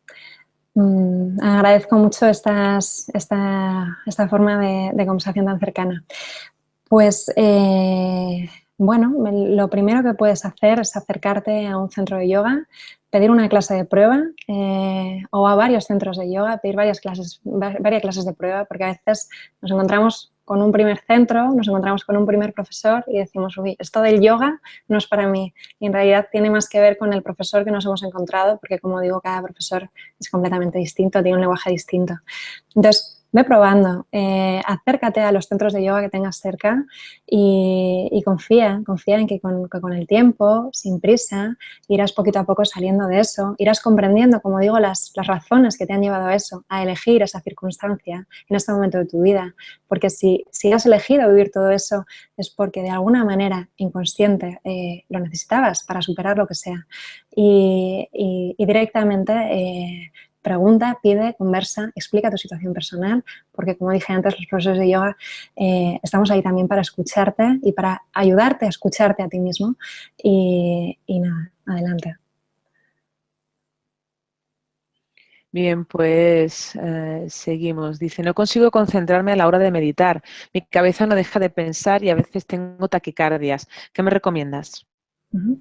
Agradezco mucho esta forma de conversación tan cercana. Pues bueno, lo primero que puedes hacer es acercarte a un centro de yoga, pedir una clase de prueba o a varios centros de yoga, pedir varias clases de prueba, porque a veces nos encontramos con un primer centro, nos encontramos con un primer profesor y decimos, uy, esto del yoga no es para mí. Y en realidad tiene más que ver con el profesor que nos hemos encontrado, porque como digo, cada profesor es completamente distinto, tiene un lenguaje distinto. Entonces, ve probando, acércate a los centros de yoga que tengas cerca y confía en que con el tiempo, sin prisa, irás poquito a poco saliendo de eso, irás comprendiendo, como digo, las razones que te han llevado a eso, a elegir esa circunstancia en este momento de tu vida. Porque si has elegido vivir todo eso es porque de alguna manera inconsciente lo necesitabas para superar lo que sea. Y directamente pregunta, pide, conversa, explica tu situación personal, porque como dije antes, los profesores de yoga estamos ahí también para escucharte y para ayudarte a escucharte a ti mismo y nada, adelante. Bien, pues seguimos. Dice, no consigo concentrarme a la hora de meditar. Mi cabeza no deja de pensar y a veces tengo taquicardias. ¿Qué me recomiendas? Uh-huh.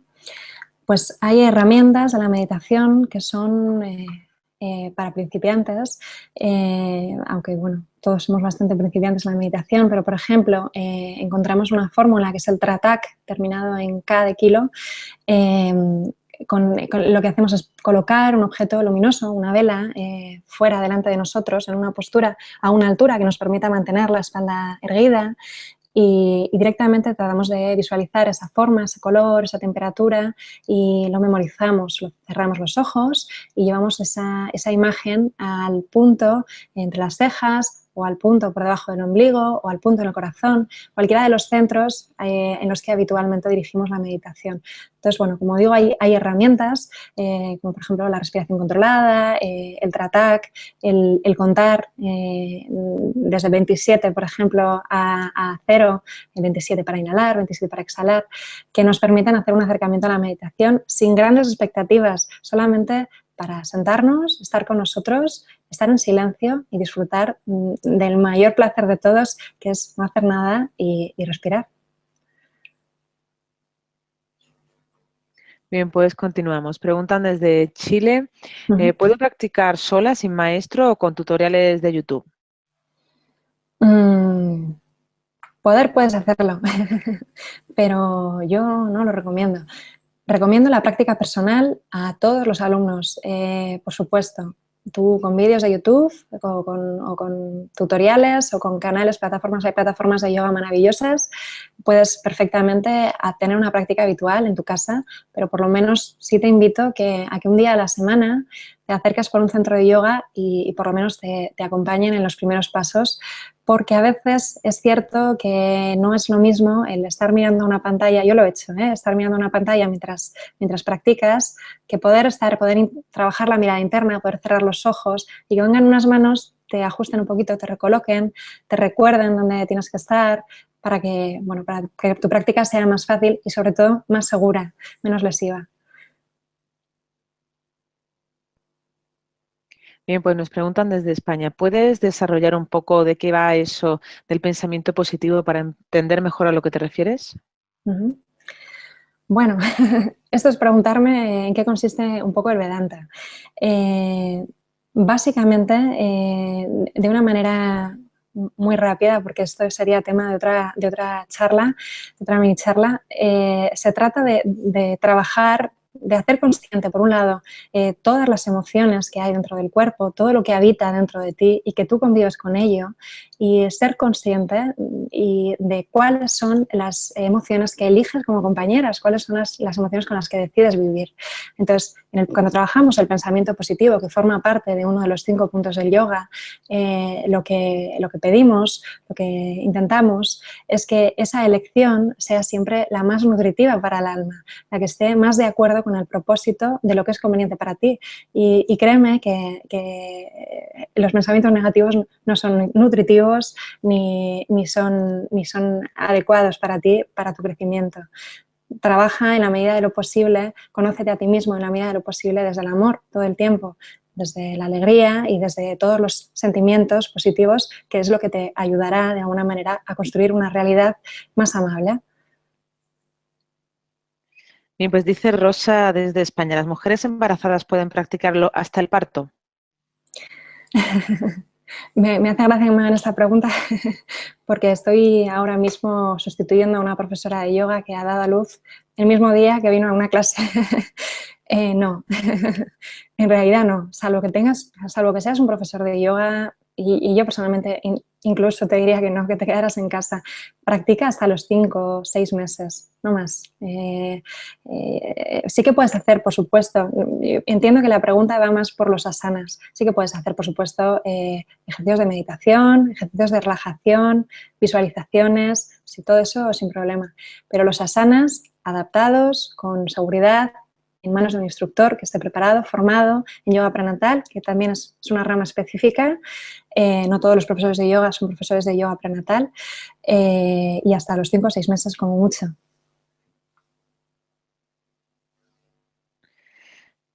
Pues hay herramientas de la meditación que son para principiantes, aunque bueno, todos somos bastante principiantes en la meditación, pero por ejemplo, encontramos una fórmula que es el TRATAC, terminado en K de kilo. Con lo que hacemos es colocar un objeto luminoso, una vela, fuera delante de nosotros, en una postura a una altura que nos permita mantener la espalda erguida. Y directamente tratamos de visualizar esa forma, ese color, esa temperatura y lo memorizamos, cerramos los ojos y llevamos esa imagen al punto entre las cejas o al punto por debajo del ombligo o al punto en el corazón, cualquiera de los centros en los que habitualmente dirigimos la meditación. Entonces, bueno, como digo, hay herramientas como por ejemplo la respiración controlada, el TRATAC, el contar desde 27, por ejemplo, a 0, 27 para inhalar, 27 para exhalar, que nos permitan hacer un acercamiento a la meditación sin grandes expectativas, solamente para sentarnos, estar con nosotros, estar en silencio y disfrutar del mayor placer de todos, que es no hacer nada y respirar. Bien, pues continuamos. Preguntan desde Chile, Uh-huh. ¿puedo practicar sola, sin maestro o con tutoriales de YouTube? Puedes hacerlo, pero yo no lo recomiendo. Recomiendo la práctica personal a todos los alumnos, por supuesto. Tú con vídeos de YouTube o con tutoriales o con canales, hay plataformas de yoga maravillosas, puedes perfectamente tener una práctica habitual en tu casa, pero por lo menos sí te invito a que un día a la semana te acerques por un centro de yoga y por lo menos te acompañen en los primeros pasos, porque a veces es cierto que no es lo mismo el estar mirando una pantalla, yo lo he hecho, estar mirando una pantalla mientras practicas, que poder trabajar la mirada interna, poder cerrar los ojos y que vengan unas manos, te ajusten un poquito, te recoloquen, te recuerden dónde tienes que estar para que tu práctica sea más fácil y sobre todo más segura, menos lesiva. Bien, pues nos preguntan desde España, ¿puedes desarrollar un poco de qué va eso del pensamiento positivo para entender mejor a lo que te refieres? Ujú. Bueno, esto es preguntarme en qué consiste un poco el Vedanta. Eh, Básicamente, de una manera muy rápida, porque esto sería tema de otra charla, de otra mini charla, se trata de trabajar, de hacer consciente, por un lado, todas las emociones que hay dentro del cuerpo, todo lo que habita dentro de ti y que tú convives con ello, y ser consciente y de cuáles son las emociones que eliges como compañeras, cuáles son las emociones con las que decides vivir. Entonces, cuando trabajamos el pensamiento positivo, que forma parte de uno de los 5 puntos del yoga, lo que pedimos, lo que intentamos es que esa elección sea siempre la más nutritiva para el alma, la que esté más de acuerdo con el propósito de lo que es conveniente para ti. Y créeme que los pensamientos negativos no son nutritivos ni son adecuados para ti, para tu crecimiento. Trabaja en la medida de lo posible, conócete a ti mismo en la medida de lo posible desde el amor todo el tiempo, desde la alegría y desde todos los sentimientos positivos, que es lo que te ayudará de alguna manera a construir una realidad más amable. Bien, pues dice Rosa desde España, ¿las mujeres embarazadas pueden practicarlo hasta el parto? Me hace gracia que me hagan esta pregunta porque estoy ahora mismo sustituyendo a una profesora de yoga que ha dado a luz el mismo día que vino a una clase. No, en realidad no, salvo que seas un profesor de yoga y yo personalmente incluso te diría que no, que te quedaras en casa. Practica hasta los 5 o 6 meses, no más. Sí que puedes hacer, por supuesto, entiendo que la pregunta va más por los asanas. Sí que puedes hacer, por supuesto, ejercicios de meditación, ejercicios de relajación, visualizaciones, sí, todo eso sin problema. Pero los asanas adaptados, con seguridad, en manos de un instructor que esté preparado, formado en yoga prenatal, que también es una rama específica. No todos los profesores de yoga son profesores de yoga prenatal, y hasta los 5 o 6 meses como mucho.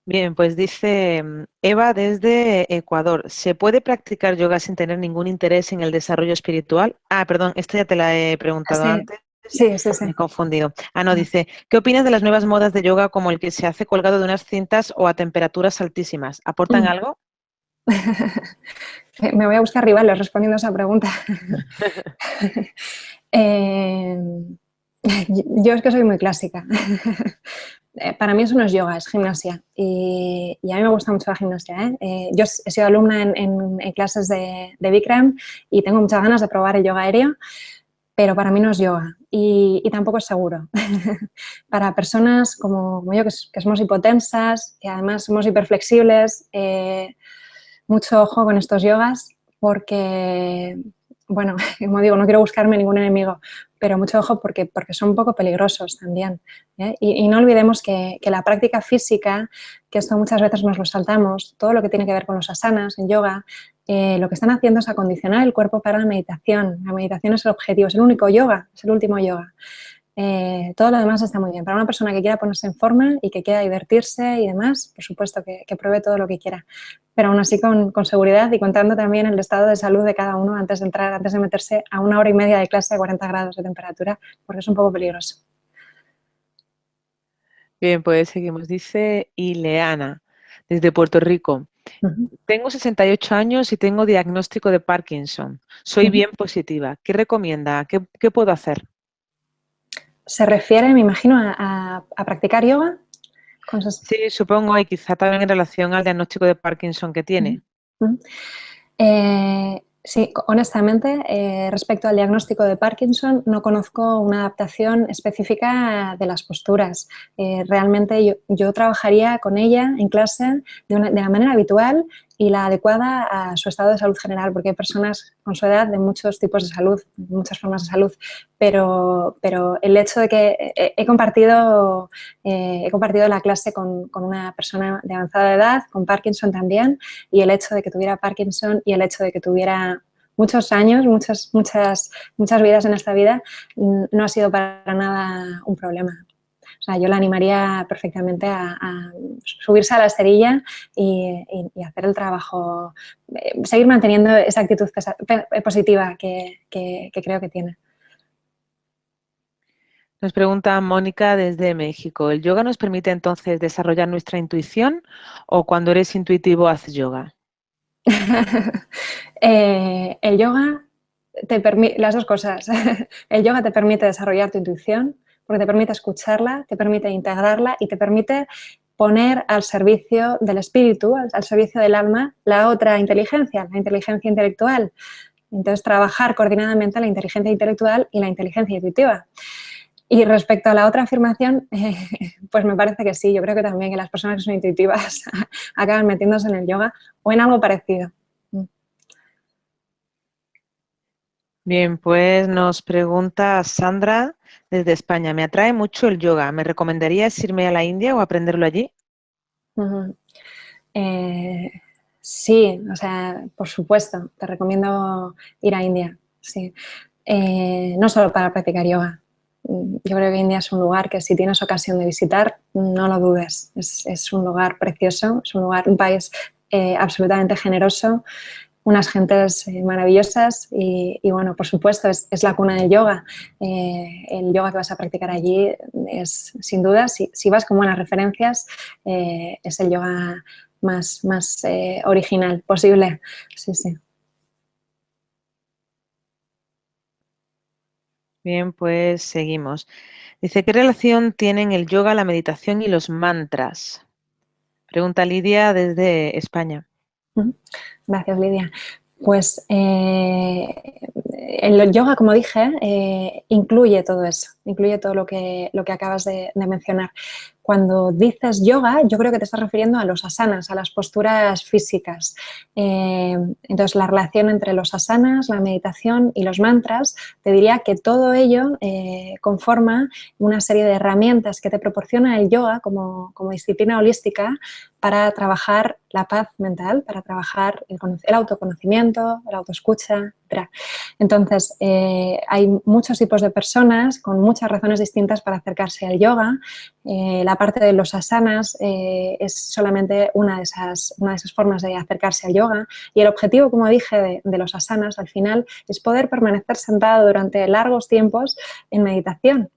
Bien, pues dice Eva desde Ecuador, ¿se puede practicar yoga sin tener ningún interés en el desarrollo espiritual? Ah, perdón, esta ya te la he preguntado Sí, antes, sí, sí, sí. me he confundido. Ah, no, dice, ¿qué opinas de las nuevas modas de yoga como el que se hace colgado de unas cintas o a temperaturas altísimas? ¿Aportan algo? Me voy a buscar rivales respondiendo a esa pregunta. Yo es que soy muy clásica. Para mí eso no es yoga, es gimnasia. Y a mí me gusta mucho la gimnasia, ¿eh? Yo he sido alumna en clases de Bikram y tengo muchas ganas de probar el yoga aéreo, pero para mí no es yoga y tampoco es seguro. Para personas como yo, que somos hipotensas, que además somos hiperflexibles, mucho ojo con estos yogas porque, bueno, como digo, no quiero buscarme ningún enemigo, pero mucho ojo porque son un poco peligrosos también, ¿eh? Y no olvidemos que la práctica física, que esto muchas veces nos lo saltamos, todo lo que tiene que ver con los asanas en yoga, lo que están haciendo es acondicionar el cuerpo para la meditación. La meditación es el objetivo, es el único yoga, es el último yoga. Todo lo demás está muy bien. Para una persona que quiera ponerse en forma y que quiera divertirse y demás, por supuesto que pruebe todo lo que quiera, pero aún así con seguridad y contando también el estado de salud de cada uno antes de entrar, antes de meterse a 1 hora y media de clase a 40 grados de temperatura, porque es un poco peligroso. Bien, pues seguimos. Dice Ileana desde Puerto Rico. Uh-huh. Tengo 68 años y tengo diagnóstico de Parkinson. Soy Uh-huh. bien positiva. ¿Qué recomienda? ¿Qué puedo hacer? Se refiere, me imagino, a practicar yoga. Sí, supongo, y quizá también en relación al diagnóstico de Parkinson que Uh-huh. tiene. Uh-huh. Sí, honestamente, respecto al diagnóstico de Parkinson, no conozco una adaptación específica de las posturas. Realmente yo trabajaría con ella en clase de la manera habitual y la adecuada a su estado de salud general, porque hay personas con su edad de muchos tipos de salud, muchas formas de salud, pero el hecho de que he compartido la clase con una persona de avanzada edad, con Parkinson también, y el hecho de que tuviera Parkinson y el hecho de que tuviera muchos años, muchas vidas en esta vida, no ha sido para nada un problema. O sea, yo la animaría perfectamente a subirse a la esterilla y hacer el trabajo, seguir manteniendo esa actitud positiva que creo que tiene. Nos pregunta Mónica desde México. ¿El yoga nos permite entonces desarrollar nuestra intuición o cuando eres intuitivo haces yoga? El yoga te permite las dos cosas. El yoga te permite desarrollar tu intuición porque te permite escucharla, te permite integrarla y te permite poner al servicio del espíritu, al servicio del alma, la otra inteligencia, la inteligencia intelectual. Entonces, trabajar coordinadamente la inteligencia intelectual y la inteligencia intuitiva. Y respecto a la otra afirmación, pues me parece que sí. Yo creo que también que las personas que son intuitivas acaban metiéndose en el yoga o en algo parecido. Bien, pues nos pregunta Sandra desde España. Me atrae mucho el yoga. ¿Me recomendarías irme a la India o aprenderlo allí? Uh-huh. Sí, o sea, por supuesto, te recomiendo ir a India, sí. No solo para practicar yoga. Yo creo que India es un lugar que si tienes ocasión de visitar, no lo dudes. Es un lugar precioso, es un lugar, un país absolutamente generoso, unas gentes maravillosas y bueno, por supuesto, es la cuna del yoga. El yoga que vas a practicar allí es, sin duda, si vas con buenas referencias, es el yoga más original posible. Sí, sí. Bien, pues seguimos. Dice, ¿qué relación tienen el yoga, la meditación y los mantras? Pregunta Lidia desde España. Gracias, Lidia. Pues el yoga, como dije, incluye todo eso, incluye todo lo que acabas de mencionar. Cuando dices yoga, yo creo que te estás refiriendo a los asanas, a las posturas físicas. Entonces, la relación entre los asanas, la meditación y los mantras, te diría que todo ello conforma una serie de herramientas que te proporciona el yoga como disciplina holística para trabajar la paz mental, para trabajar el autoconocimiento, la autoescucha, etc. Entonces, hay muchos tipos de personas con muchas razones distintas para acercarse al yoga. La parte de los asanas es solamente una de esas formas de acercarse al yoga y el objetivo, como dije, de los asanas al final es poder permanecer sentado durante largos tiempos en meditación.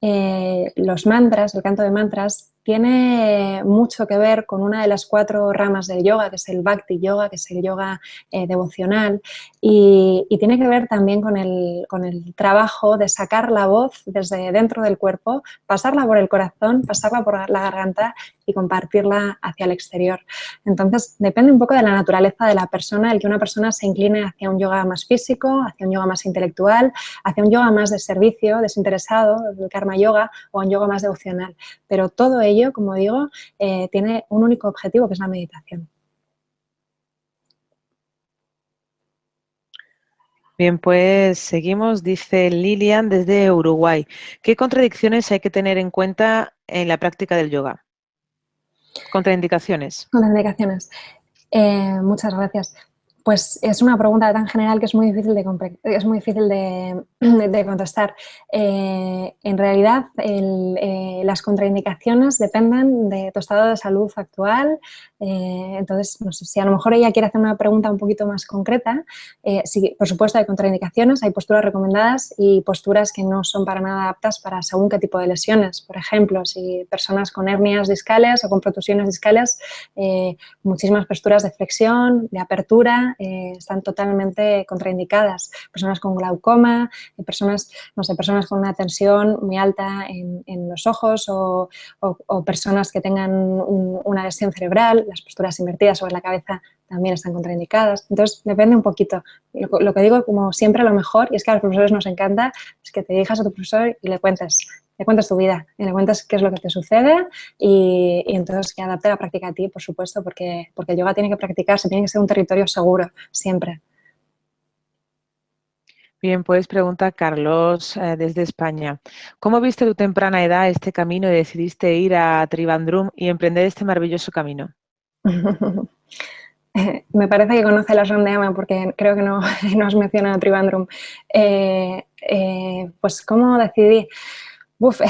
Los mantras, el canto de mantras, tiene mucho que ver con una de las 4 ramas del yoga, que es el Bhakti Yoga, que es el yoga devocional, y tiene que ver también con el trabajo de sacar la voz desde dentro del cuerpo, pasarla por el corazón, pasarla por la garganta y compartirla hacia el exterior. Entonces, depende un poco de la naturaleza de la persona, el que una persona se incline hacia un yoga más físico, hacia un yoga más intelectual, hacia un yoga más de servicio, desinteresado, el karma yoga, o un yoga más devocional. Pero todo ello, como digo, tiene un único objetivo, que es la meditación. Bien, pues seguimos, dice Lilian desde Uruguay. ¿Qué contradicciones hay que tener en cuenta en la práctica del yoga? Contraindicaciones. Contraindicaciones. Muchas gracias. Pues es una pregunta tan general que es muy difícil de contestar. En realidad, las contraindicaciones dependen de tu estado de salud actual. Entonces, no sé, si a lo mejor ella quiere hacer una pregunta un poquito más concreta, sí, por supuesto hay contraindicaciones, hay posturas recomendadas y posturas que no son para nada aptas para según qué tipo de lesiones. Por ejemplo, si personas con hernias discales o con protusiones discales, muchísimas posturas de flexión, de apertura, están totalmente contraindicadas. Personas con glaucoma, personas con una tensión muy alta en los ojos o personas que tengan una lesión cerebral, las posturas invertidas sobre la cabeza también están contraindicadas. Entonces, depende un poquito. Lo que digo, como siempre, lo mejor, y es que a los profesores nos encanta, es que te dirijas a tu profesor y le cuentes tu vida, y le cuentes qué es lo que te sucede y entonces que adapte la práctica a ti, por supuesto, porque el yoga tiene que practicarse, tiene que ser un territorio seguro, siempre. Bien, pues pregunta Carlos desde España. ¿Cómo viste a tu temprana edad este camino y decidiste ir a Trivandrum y emprender este maravilloso camino? Me parece que conoce la Rondeama porque creo que no, no has mencionado Trivandrum. Pues, ¿cómo decidí? Uf,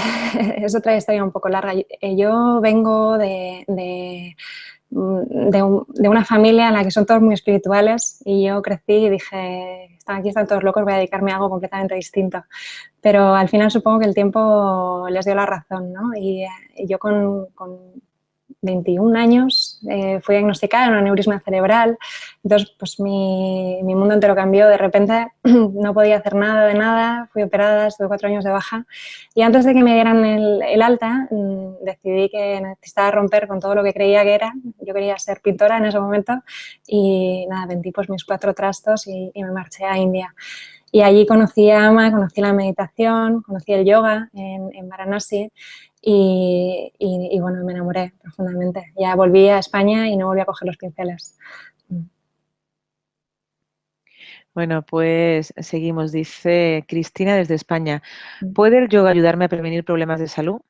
es otra historia un poco larga. Yo vengo de una familia en la que son todos muy espirituales y yo crecí y dije, aquí están todos locos, voy a dedicarme a algo completamente distinto. Pero al final supongo que el tiempo les dio la razón, ¿no? Y yo con 21 años fui diagnosticada en un aneurisma cerebral, entonces pues mi mundo entero cambió, de repente no podía hacer nada de nada, fui operada, estuve 4 años de baja y antes de que me dieran el alta decidí que necesitaba romper con todo lo que creía que era, yo quería ser pintora en ese momento y nada, vendí pues mis 4 trastos y me marché a India. Y allí conocí a Ama, conocí la meditación, conocí el yoga en Varanasi y bueno, me enamoré profundamente. Ya volví a España y no volví a coger los pinceles. Bueno, pues seguimos. Dice Cristina desde España. ¿Puede el yoga ayudarme a prevenir problemas de salud?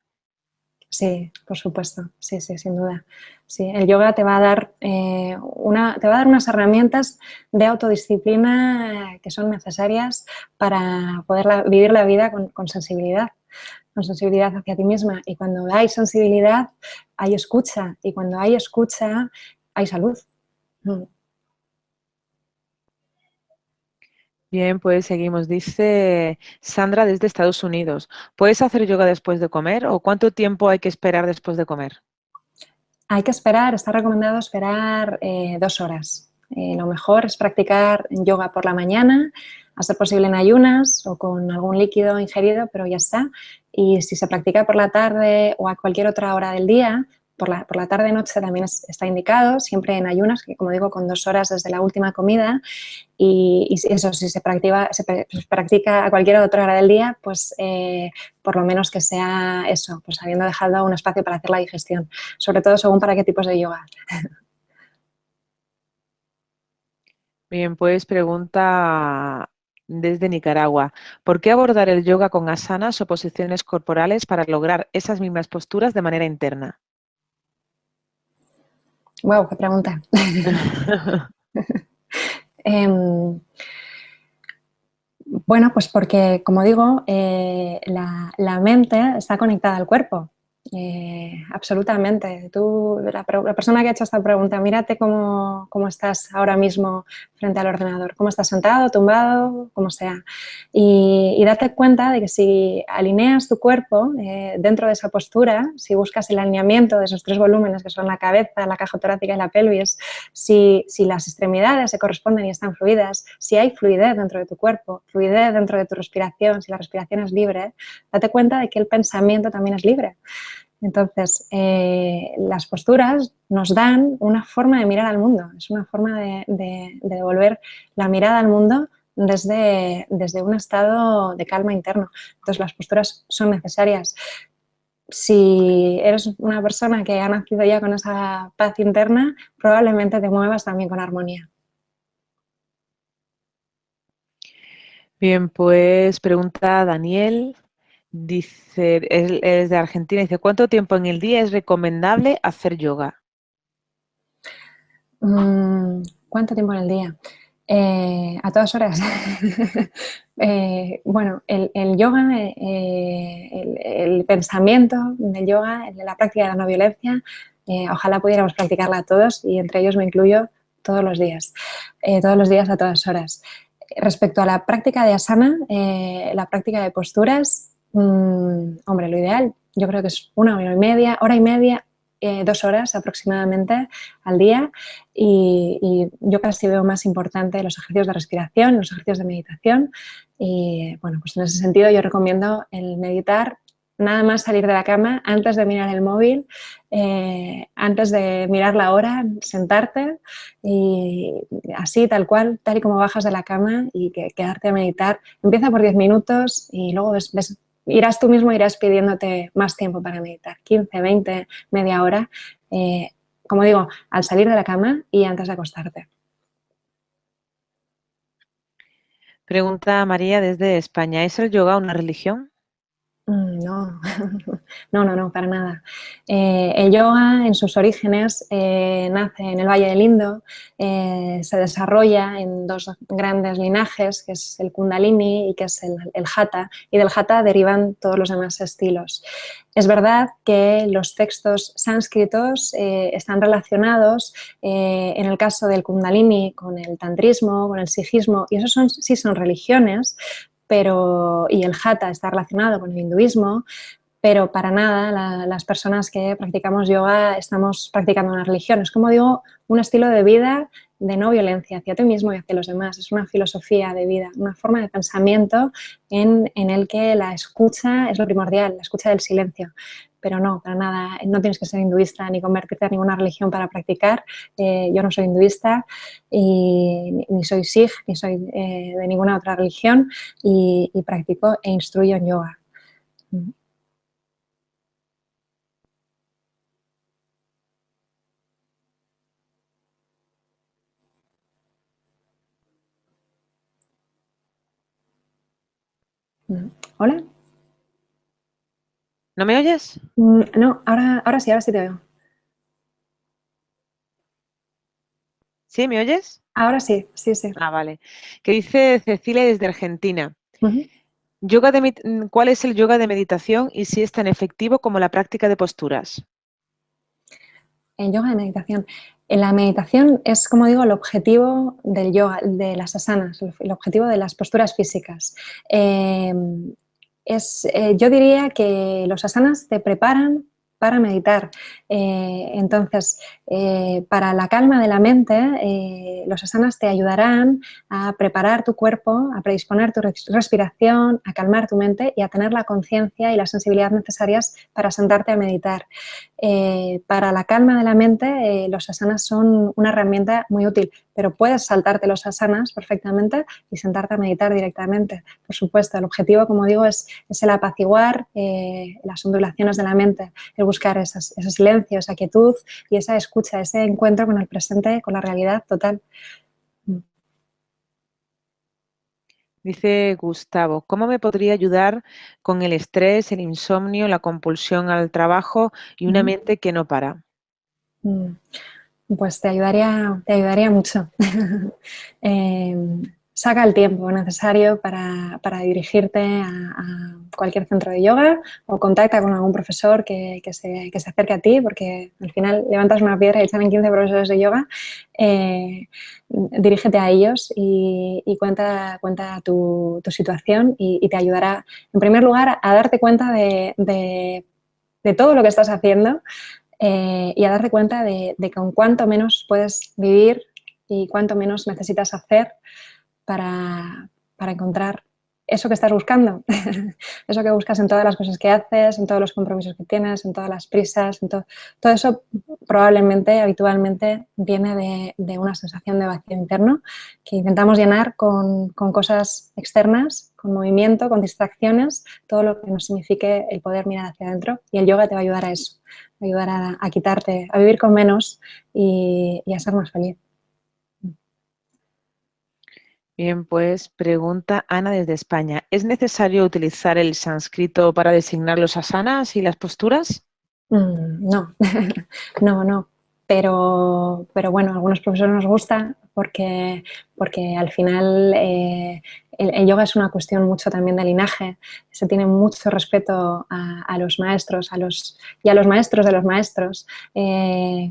Sí, por supuesto. Sí, sí, sin duda. Sí, el yoga te va a dar, te va a dar unas herramientas de autodisciplina que son necesarias para poder vivir la vida con sensibilidad hacia ti misma. Y cuando hay sensibilidad, hay escucha. Y cuando hay escucha, hay salud. Bien, pues seguimos. Dice Sandra desde Estados Unidos. ¿Puedes hacer yoga después de comer o cuánto tiempo hay que esperar después de comer? Hay que esperar, está recomendado esperar 2 horas. Lo mejor es practicar yoga por la mañana, a ser posible en ayunas o con algún líquido ingerido, pero ya está. Y si se practica por la tarde o a cualquier otra hora del día, por la tarde-noche también está indicado, siempre en ayunas, que como digo, con 2 horas desde la última comida. Y eso, si se practica a cualquier otra hora del día, pues por lo menos que sea eso, pues habiendo dejado un espacio para hacer la digestión, sobre todo según para qué tipos de yoga. Bien, pues pregunta desde Nicaragua. ¿Por qué abordar el yoga con asanas o posiciones corporales para lograr esas mismas posturas de manera interna? Wow, qué pregunta. Bueno, pues porque, como digo, la mente está conectada al cuerpo. Absolutamente. Tú, la persona que ha hecho esta pregunta, mírate cómo estás ahora mismo frente al ordenador, cómo estás sentado, tumbado, como sea. Y date cuenta de que si alineas tu cuerpo dentro de esa postura, si buscas el alineamiento de esos 3 volúmenes que son la cabeza, la caja torácica y la pelvis, si las extremidades se corresponden y están fluidas, si hay fluidez dentro de tu cuerpo, fluidez dentro de tu respiración, si la respiración es libre, date cuenta de que el pensamiento también es libre. Entonces, las posturas nos dan una forma de mirar al mundo, es una forma de devolver la mirada al mundo desde un estado de calma interno. Entonces, las posturas son necesarias. Si eres una persona que ha nacido ya con esa paz interna, probablemente te muevas también con armonía. Bien, pues pregunta Daniel. Dice, él es de Argentina, dice, ¿cuánto tiempo en el día es recomendable hacer yoga? ¿Cuánto tiempo en el día? A todas horas. Bueno, el yoga, el pensamiento del yoga, la práctica de la no violencia, ojalá pudiéramos practicarla todos y entre ellos me incluyo todos los días a todas horas. Respecto a la práctica de asana, la práctica de posturas, hombre, lo ideal yo creo que es una hora y media, 2 horas aproximadamente al día y yo casi veo más importante los ejercicios de respiración, los ejercicios de meditación y bueno, pues en ese sentido yo recomiendo el meditar nada más salir de la cama, antes de mirar el móvil, antes de mirar la hora, sentarte y así, tal cual, tal y como bajas de la cama y quedarte a meditar. Empieza por 10 minutos y luego irás tú mismo, irás pidiéndote más tiempo para meditar, 15, 20, media hora, como digo, al salir de la cama y antes de acostarte. Pregunta María desde España, ¿es el yoga una religión? No, no, para nada. El yoga en sus orígenes nace en el Valle del Indo, se desarrolla en dos grandes linajes, que es el Kundalini y que es el Hatha, y del Hatha derivan todos los demás estilos. Es verdad que los textos sánscritos están relacionados, en el caso del Kundalini, con el tantrismo, con el sijismo, y esos sí son religiones, y el Hatha está relacionado con el hinduismo, pero para nada las personas que practicamos yoga estamos practicando una religión. Es, como digo, un estilo de vida de no violencia hacia ti mismo y hacia los demás. Es una filosofía de vida, una forma de pensamiento en el que la escucha es lo primordial, la escucha del silencio. Pero no, para nada, no tienes que ser hinduista ni convertirte en ninguna religión para practicar. Yo no soy hinduista, ni soy sikh, ni soy de ninguna otra religión, y practico e instruyo en yoga. ¿Hola? ¿No me oyes? No, ahora sí te oigo. ¿Sí? ¿Me oyes? Ahora sí, sí. Ah, vale. Que dice Cecilia desde Argentina. Uh-huh. ¿Cuál es el yoga de meditación y si es tan efectivo como la práctica de posturas? En yoga de meditación. En la meditación es, como digo, el objetivo del yoga, de las asanas, el objetivo de las posturas físicas. Yo diría que los asanas te preparan para meditar. Entonces, para la calma de la mente, los asanas te ayudarán a preparar tu cuerpo, a predisponer tu respiración, a calmar tu mente y a tener la conciencia y la sensibilidad necesarias para sentarte a meditar. Para la calma de la mente, los asanas son una herramienta muy útil, pero puedes saltarte los asanas perfectamente y sentarte a meditar directamente. Por supuesto, el objetivo, como digo, es el apaciguar las ondulaciones de la mente, el buscar ese silencio, esa quietud y esa escucha, ese encuentro con el presente, con la realidad total. Dice Gustavo, ¿cómo me podría ayudar con el estrés, el insomnio, la compulsión al trabajo y una mente que no para? Pues te ayudaría mucho. Saca el tiempo necesario para dirigirte a cualquier centro de yoga o contacta con algún profesor que se acerque a ti, porque al final levantas una piedra y salen 15 profesores de yoga. Dirígete a ellos y cuenta tu situación y te ayudará, en primer lugar, a darte cuenta de todo lo que estás haciendo, y a darte cuenta de con cuánto menos puedes vivir y cuánto menos necesitas hacer para encontrar eso que estás buscando, eso que buscas en todas las cosas que haces, en todos los compromisos que tienes, en todas las prisas, todo eso probablemente, habitualmente, viene de una sensación de vacío interno que intentamos llenar con cosas externas, con movimiento, con distracciones, todo lo que nos signifique el poder mirar hacia adentro, y el yoga te va a ayudar a eso, va a ayudar a quitarte, a vivir con menos y a ser más feliz. Bien, pues pregunta Ana desde España. ¿Es necesario utilizar el sánscrito para designar los asanas y las posturas? No, no. Pero bueno, a algunos profesores nos gusta porque al final el yoga es una cuestión mucho también de linaje. Se tiene mucho respeto a los maestros y a los maestros de los maestros.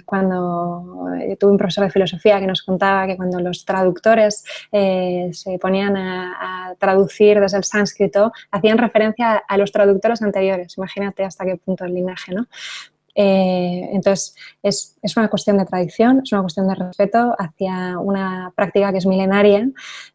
Cuando tuve un profesor de filosofía que nos contaba que cuando los traductores se ponían a traducir desde el sánscrito, hacían referencia a los traductores anteriores. Imagínate hasta qué punto el linaje, ¿no? Entonces, es una cuestión de tradición, es una cuestión de respeto hacia una práctica que es milenaria,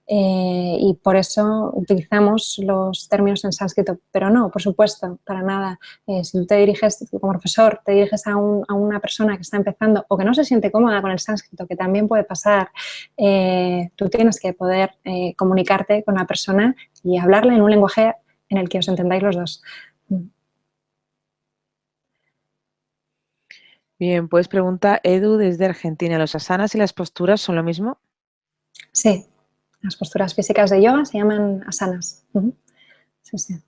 y por eso utilizamos los términos en sánscrito. Pero no, por supuesto, para nada. Si tú te diriges, como profesor, te diriges a una persona que está empezando o que no se siente cómoda con el sánscrito, que también puede pasar, tú tienes que poder comunicarte con la persona y hablarle en un lenguaje en el que os entendáis los dos. Bien, pues pregunta Edu desde Argentina. ¿Los asanas y las posturas son lo mismo? Sí, las posturas físicas de yoga se llaman asanas. Sí.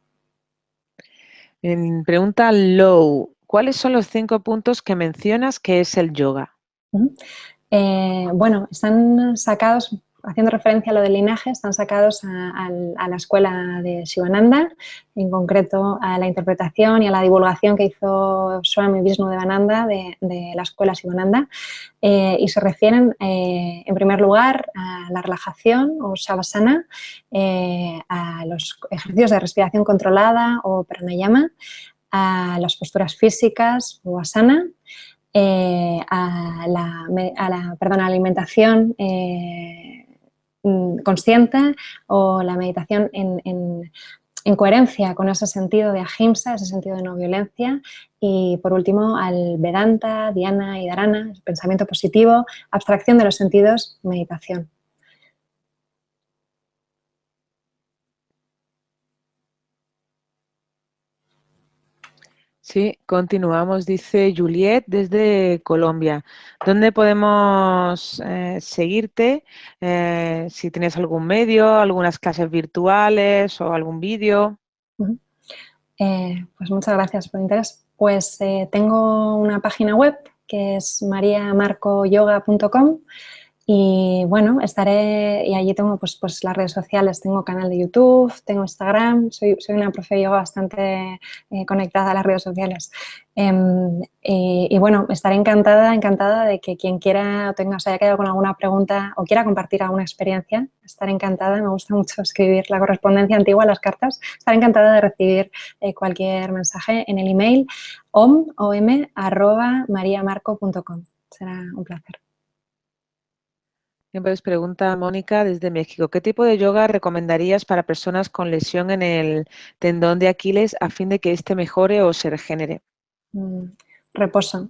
Pregunta Low, ¿cuáles son los 5 puntos que mencionas que es el yoga? Bueno, están sacados, haciendo referencia a lo del linaje, están sacados a la escuela de Shivananda, en concreto a la interpretación y a la divulgación que hizo Swami Vishnudevananda de la escuela Shivananda, y se refieren, en primer lugar, a la relajación o Shavasana, a los ejercicios de respiración controlada o pranayama, a las posturas físicas o asana, a la alimentación consciente o la meditación en coherencia con ese sentido de ahimsa, ese sentido de no violencia, y por último al Vedanta, Dhyana y Dharana, pensamiento positivo, abstracción de los sentidos, meditación. Sí, continuamos, dice Juliet desde Colombia. ¿Dónde podemos seguirte? Si tienes algún medio, algunas clases virtuales o algún vídeo. Pues muchas gracias por el interés. Pues tengo una página web que es mariamarcoyoga.com. Y bueno, y allí tengo pues las redes sociales, tengo canal de YouTube, tengo Instagram, soy una profe de yoga bastante conectada a las redes sociales. Y bueno, estaré encantada de que quien quiera o se haya quedado con alguna pregunta o quiera compartir alguna experiencia, estaré encantada, me gusta mucho escribir la correspondencia antigua, las cartas, estaré encantada de recibir cualquier mensaje en el email om@mariamarco.com. Será un placer. Siempre les pregunta Mónica desde México, ¿qué tipo de yoga recomendarías para personas con lesión en el tendón de Aquiles a fin de que éste mejore o se regenere? Reposo.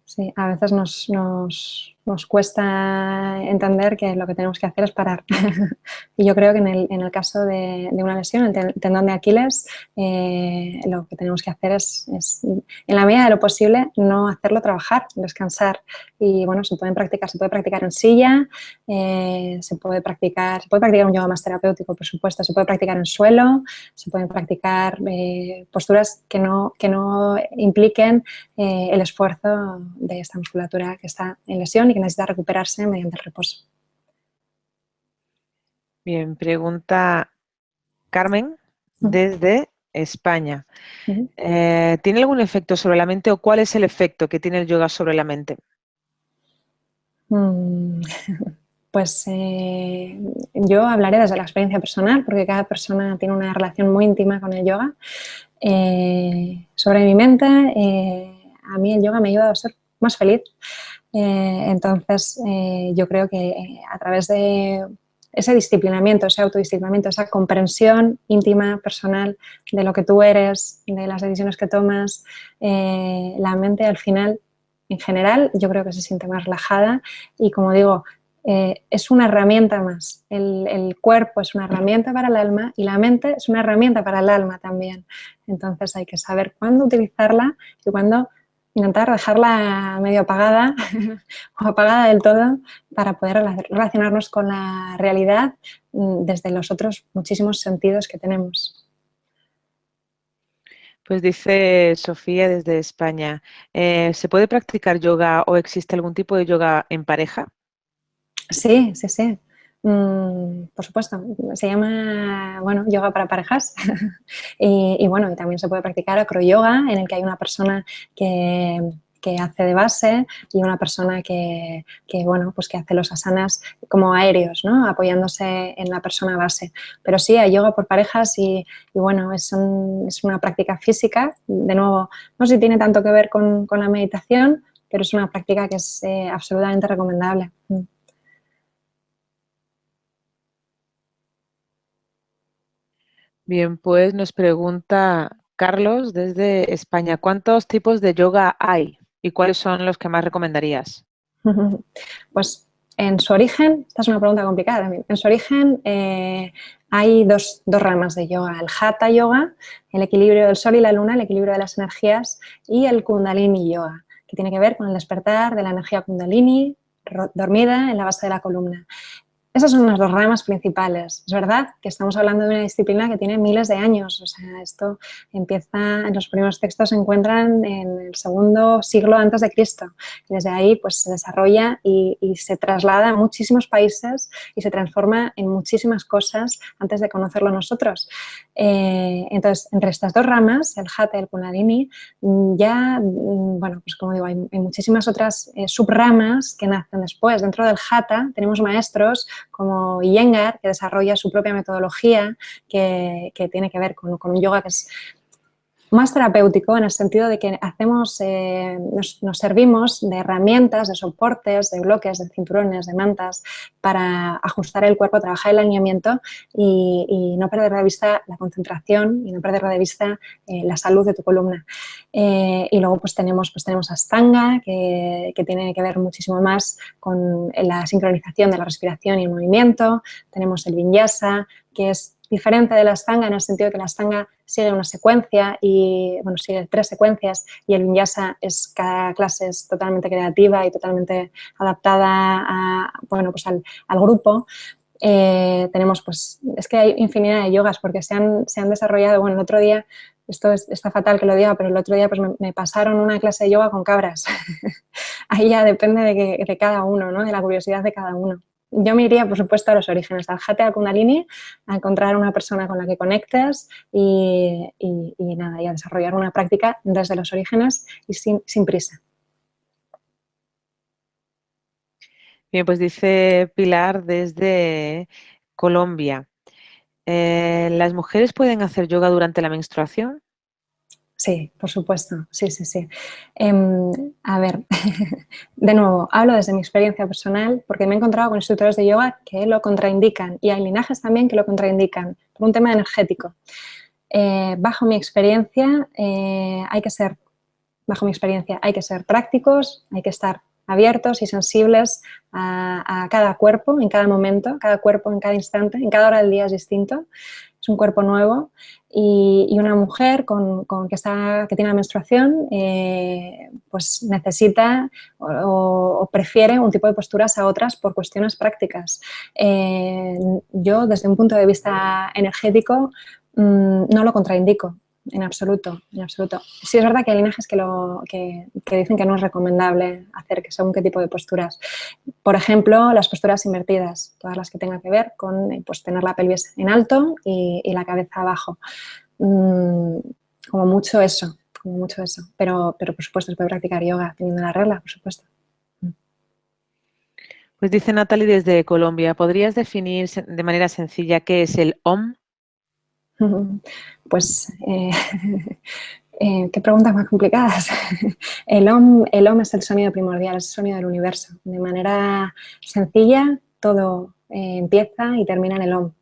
Sí, a veces nos cuesta entender que lo que tenemos que hacer es parar. Y yo creo que en el caso de una lesión, el tendón de Aquiles, lo que tenemos que hacer es, en la medida de lo posible, no hacerlo trabajar, descansar. Y bueno, se puede practicar en silla, se puede practicar un yoga más terapéutico, por supuesto, se puede practicar en suelo, se pueden practicar posturas que no impliquen el esfuerzo de esta musculatura que está en lesión y que necesita recuperarse mediante el reposo. Bien, pregunta Carmen desde España. ¿Tiene algún efecto sobre la mente o cuál es el efecto que tiene el yoga sobre la mente? Pues yo hablaré desde la experiencia personal porque cada persona tiene una relación muy íntima con el yoga. Sobre mi mente, a mí el yoga me ayuda a ser más feliz. Entonces, yo creo que a través de ese disciplinamiento, ese autodisciplinamiento, esa comprensión íntima, personal de lo que tú eres, de las decisiones que tomas, la mente al final, en general, yo creo que se siente más relajada y, como digo, es una herramienta más. El cuerpo es una herramienta para el alma y la mente es una herramienta para el alma también. Entonces hay que saber cuándo utilizarla y cuándo intentar dejarla medio apagada o apagada del todo para poder relacionarnos con la realidad desde los otros muchísimos sentidos que tenemos. Pues dice Sofía desde España, ¿se puede practicar yoga o existe algún tipo de yoga en pareja? Sí, sí, sí. Por supuesto, se llama, bueno, yoga para parejas y bueno, y también se puede practicar acroyoga en el que hay una persona que hace de base y una persona bueno, pues que hace los asanas como aéreos, ¿no? Apoyándose en la persona base. Pero sí, hay yoga por parejas y bueno, es una práctica física. De nuevo, no sé si tiene tanto que ver con la meditación, pero es una práctica que es absolutamente recomendable. Bien, pues nos pregunta Carlos desde España, ¿cuántos tipos de yoga hay y cuáles son los que más recomendarías? Pues en su origen, esta es una pregunta complicada también, en su origen hay dos ramas de yoga, el Hatha Yoga, el equilibrio del sol y la luna, el equilibrio de las energías, y el Kundalini Yoga, que tiene que ver con el despertar de la energía Kundalini dormida en la base de la columna. Esas son las dos ramas principales. Es verdad que estamos hablando de una disciplina que tiene miles de años. O sea, esto empieza, en los primeros textos se encuentran en el segundo siglo antes de Cristo. Y desde ahí pues, se desarrolla y se traslada a muchísimos países y se transforma en muchísimas cosas antes de conocerlo nosotros. Entonces, entre estas dos ramas, el Hatha y el Kundalini, ya, bueno, pues como digo, hay muchísimas otras subramas que nacen después. Dentro del Hatha tenemos maestros como Iyengar, que desarrolla su propia metodología que tiene que ver con un yoga que es más terapéutico en el sentido de que hacemos, nos servimos de herramientas, de soportes, de bloques, de cinturones, de mantas para ajustar el cuerpo, trabajar el alineamiento y no perder de vista la concentración y no perder de vista la salud de tu columna. Y luego pues tenemos Ashtanga, que tiene que ver muchísimo más con la sincronización de la respiración y el movimiento. Tenemos el Vinyasa, que es diferente de la Ashtanga en el sentido de que la Ashtanga sigue una secuencia y, bueno, sigue 3 secuencias y el Vinyasa es, cada clase es totalmente creativa y totalmente adaptada a, bueno, pues al grupo. Tenemos, pues, es que hay infinidad de yogas porque se han desarrollado, bueno, el otro día, está fatal que lo diga, pero el otro día pues me pasaron una clase de yoga con cabras. Ahí ya depende de cada uno, ¿no? De la curiosidad de cada uno. Yo me iría, por supuesto, a los orígenes, al Hatha, al Kundalini, a encontrar una persona con la que conectes y nada, y a desarrollar una práctica desde los orígenes y sin prisa. Bien, pues dice Pilar desde Colombia. ¿Las mujeres pueden hacer yoga durante la menstruación? Sí, por supuesto, sí, sí, sí. A ver, de nuevo, hablo desde mi experiencia personal porque me he encontrado con instructores de yoga que lo contraindican y hay linajes también que lo contraindican por un tema energético. Bajo mi experiencia, hay que ser prácticos, hay que estar abiertos y sensibles a cada cuerpo en cada momento, cada cuerpo en cada instante, en cada hora del día es distinto. Es un cuerpo nuevo y una mujer que tiene la menstruación pues necesita o prefiere un tipo de posturas a otras por cuestiones prácticas. Yo, desde un punto de vista energético, no lo contraindico. En absoluto, en absoluto. Sí es verdad que hay linajes que dicen que no es recomendable hacer según qué tipo de posturas. Por ejemplo, las posturas invertidas, todas las que tengan que ver con pues, tener la pelvis en alto y la cabeza abajo. Como mucho eso. Pero por supuesto se puede practicar yoga teniendo la regla, por supuesto. Pues dice Natalie desde Colombia, ¿podrías definir de manera sencilla qué es el OM? Pues, qué preguntas más complicadas. El OM es el sonido primordial, es el sonido del universo. De manera sencilla, todo empieza y termina en el OM.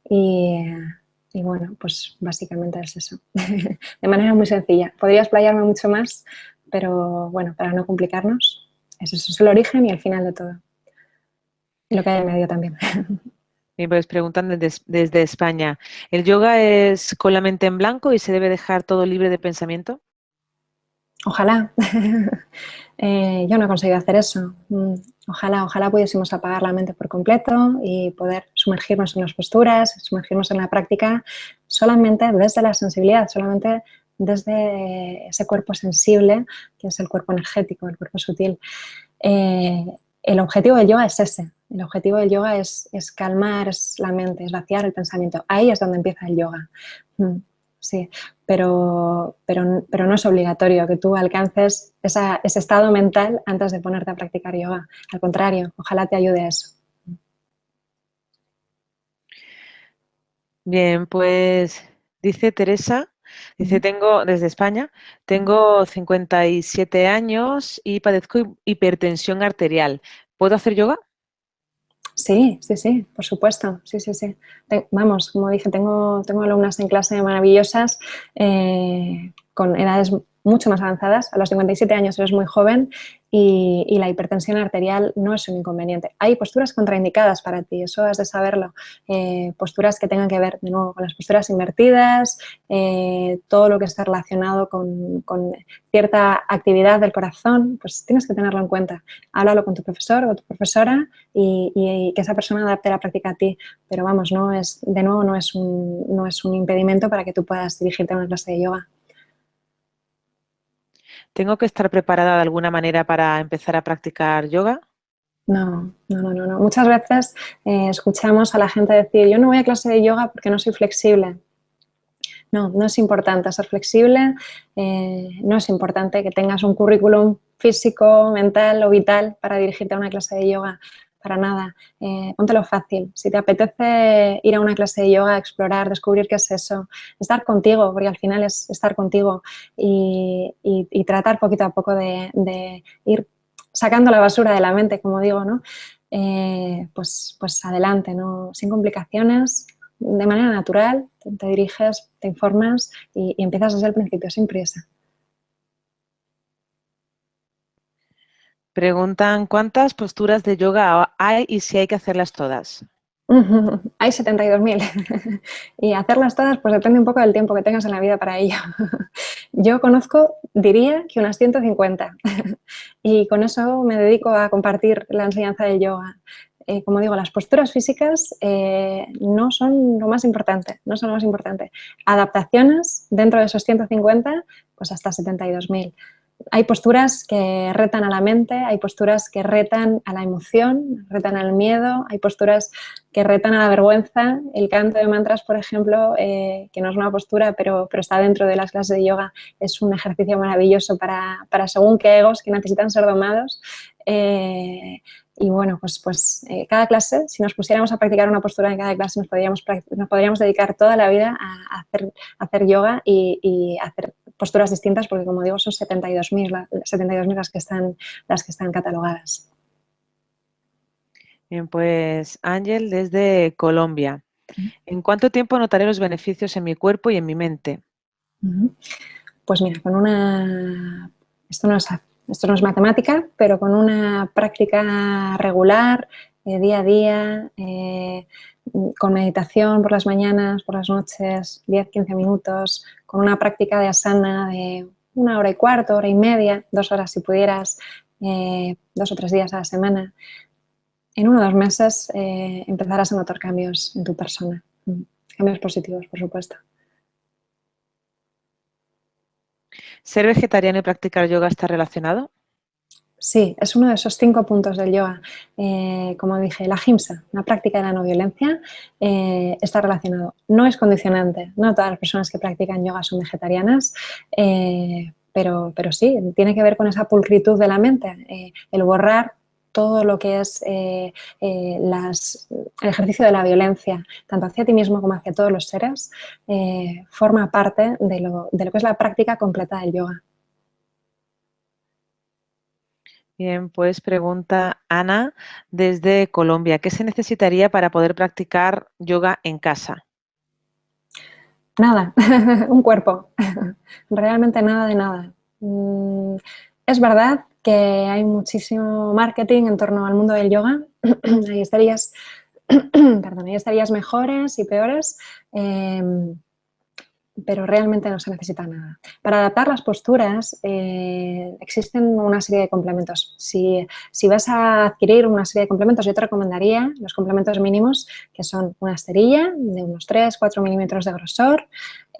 Y bueno, pues básicamente es eso. De manera muy sencilla. Podría explayarme mucho más, pero bueno, para no complicarnos, eso es el origen y el final de todo. Y lo que hay en medio también. Y pues preguntan desde España, ¿el yoga es con la mente en blanco y se debe dejar todo libre de pensamiento? Ojalá. Yo no he conseguido hacer eso. Ojalá pudiésemos apagar la mente por completo y poder sumergirnos en las posturas, sumergirnos en la práctica solamente desde la sensibilidad, solamente desde ese cuerpo sensible que es el cuerpo energético, el cuerpo sutil. El objetivo del yoga es ese. El objetivo del yoga es calmar la mente, es vaciar el pensamiento. Ahí es donde empieza el yoga. Sí, pero no es obligatorio que tú alcances ese estado mental antes de ponerte a practicar yoga. Al contrario, ojalá te ayude a eso. Bien, pues dice Teresa, dice, desde España, tengo 57 años y padezco hipertensión arterial. ¿Puedo hacer yoga? Sí, por supuesto. Sí. Vamos, como dije, tengo alumnas en clase maravillosas con edades mucho más avanzadas. A los 57 años eres muy joven y la hipertensión arterial no es un inconveniente. Hay posturas contraindicadas para ti, eso has de saberlo. Posturas que tengan que ver, de nuevo, con las posturas invertidas, todo lo que está relacionado con cierta actividad del corazón, pues tienes que tenerlo en cuenta. Háblalo con tu profesor o tu profesora y que esa persona adapte la práctica a ti. Pero vamos, no es un impedimento para que tú puedas dirigirte a una clase de yoga. ¿Tengo que estar preparada de alguna manera para empezar a practicar yoga? No. Muchas veces escuchamos a la gente decir, yo no voy a clase de yoga porque no soy flexible. No es importante ser flexible, no es importante que tengas un currículum físico, mental o vital para dirigirte a una clase de yoga, para nada. Póntelo fácil. Si te apetece ir a una clase de yoga, explorar, descubrir qué es eso, estar contigo, porque al final es estar contigo y tratar poquito a poco de ir sacando la basura de la mente, como digo, ¿no? Pues adelante, ¿no? Sin complicaciones, de manera natural, te diriges, te informas y empiezas desde el principio, sin prisa. Preguntan cuántas posturas de yoga hay y si hay que hacerlas todas. Hay 72.000 y hacerlas todas pues depende un poco del tiempo que tengas en la vida para ello. Yo conozco, diría que unas 150 y con eso me dedico a compartir la enseñanza del yoga. Como digo, las posturas físicas no son lo más importante, no son lo más importante. Adaptaciones dentro de esos 150, pues hasta 72.000. Hay posturas que retan a la mente, hay posturas que retan a la emoción, retan al miedo, hay posturas que retan a la vergüenza. El canto de mantras, por ejemplo, que no es una postura, pero está dentro de las clases de yoga, es un ejercicio maravilloso para según qué egos que necesitan ser domados. Y bueno, pues cada clase, si nos pusiéramos a practicar una postura en cada clase, nos podríamos dedicar toda la vida a hacer yoga y hacer posturas distintas, porque como digo, son 72.000 las que están catalogadas. Bien, pues Ángel desde Colombia. ¿En cuánto tiempo notaré los beneficios en mi cuerpo y en mi mente? Pues mira, esto no es matemática, pero con una práctica regular, día a día, con meditación por las mañanas, por las noches, 10-15 minutos, con una práctica de asana de 1 hora y cuarto, 1 hora y media, 2 horas si pudieras, 2 o 3 días a la semana. En 1 o 2 meses empezarás a notar cambios en tu persona, cambios positivos, por supuesto. ¿Ser vegetariano y practicar yoga está relacionado? Sí, es uno de esos 5 puntos del yoga. Como dije, la ahimsa, la práctica de la no violencia, está relacionado. No es condicionante, no todas las personas que practican yoga son vegetarianas, pero sí, tiene que ver con esa pulcritud de la mente, el borrar todo lo que es el ejercicio de la violencia, tanto hacia ti mismo como hacia todos los seres, forma parte de lo que es la práctica completa del yoga. Bien, pues pregunta Ana desde Colombia. ¿Qué se necesitaría para poder practicar yoga en casa? Nada, un cuerpo, realmente nada de nada. Es verdad que hay muchísimo marketing en torno al mundo del yoga, hay estarías mejores y peores, pero realmente no se necesita nada. Para adaptar las posturas existen una serie de complementos. Si vas a adquirir una serie de complementos, yo te recomendaría los complementos mínimos, que son una esterilla de unos 3-4 milímetros de grosor.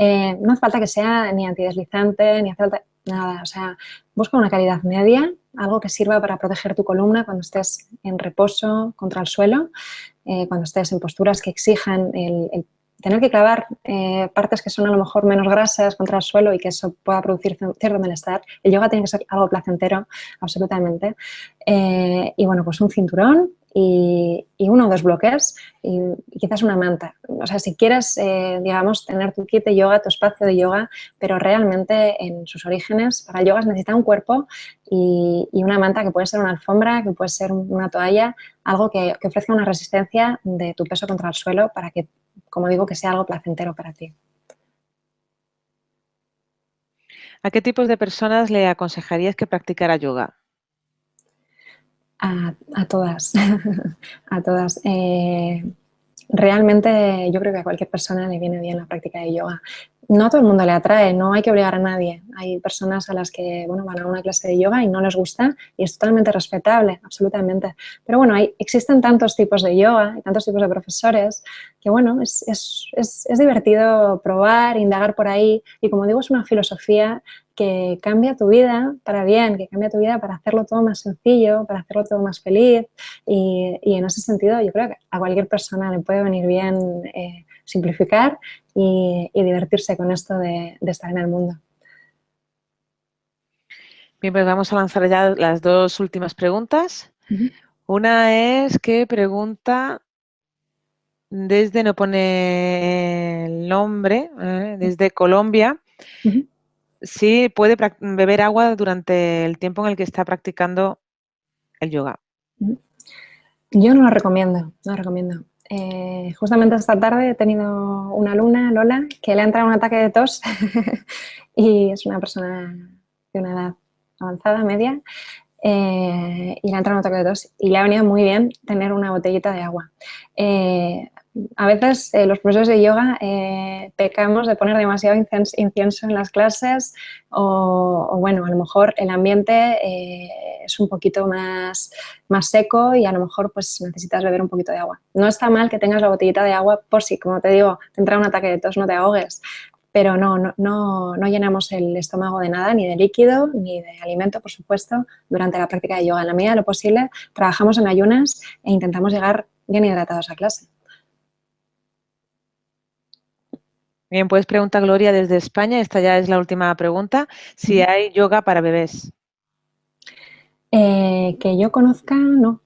No hace falta que sea ni antideslizante, ni hace falta nada. O sea, busca una calidad media, algo que sirva para proteger tu columna cuando estés en reposo contra el suelo, cuando estés en posturas que exijan el tener que clavar partes que son a lo mejor menos grasas contra el suelo y que eso pueda producir cierto malestar. El yoga tiene que ser algo placentero, absolutamente. Y bueno, pues un cinturón y 1 o 2 bloques y quizás una manta. O sea, si quieres, digamos, tener tu kit de yoga, tu espacio de yoga, pero realmente en sus orígenes, para el yoga se necesita un cuerpo y una manta que puede ser una alfombra, que puede ser una toalla, algo que ofrezca una resistencia de tu peso contra el suelo para que, como digo, que sea algo placentero para ti. ¿A qué tipos de personas le aconsejarías que practicara yoga? A todas, a todas. Realmente yo creo que a cualquier persona le viene bien la práctica de yoga. No a todo el mundo le atrae, no hay que obligar a nadie. Hay personas a las que bueno, van a una clase de yoga y no les gusta y es totalmente respetable, absolutamente. Pero bueno, existen tantos tipos de yoga y tantos tipos de profesores que bueno, es divertido probar, indagar por ahí y como digo, es una filosofía que cambia tu vida para bien, que cambia tu vida para hacerlo todo más sencillo, para hacerlo todo más feliz y en ese sentido yo creo que a cualquier persona le puede venir bien simplificar y divertirse con esto de estar en el mundo. Bien, pues vamos a lanzar ya las dos últimas preguntas. Una es que pregunta desde, no pone el nombre, desde Colombia, si puede beber agua durante el tiempo en el que está practicando el yoga. Yo no lo recomiendo, no lo recomiendo. Justamente esta tarde he tenido una alumna, Lola, que le ha entrado un ataque de tos y es una persona de una edad avanzada, media, y le ha entrado un ataque de tos y le ha venido muy bien tener una botellita de agua. A veces los profesores de yoga pecamos de poner demasiado incienso en las clases o bueno, a lo mejor el ambiente es un poquito más seco y a lo mejor pues necesitas beber un poquito de agua. No está mal que tengas la botellita de agua por si, como te digo, te entra un ataque de tos, no te ahogues. Pero no llenamos el estómago de nada, ni de líquido, ni de alimento, por supuesto, durante la práctica de yoga. En la medida de lo posible, trabajamos en ayunas e intentamos llegar bien hidratados a clase. Bien, pues pregunta Gloria desde España, esta ya es la última pregunta, si hay yoga para bebés. Que yo conozca, no,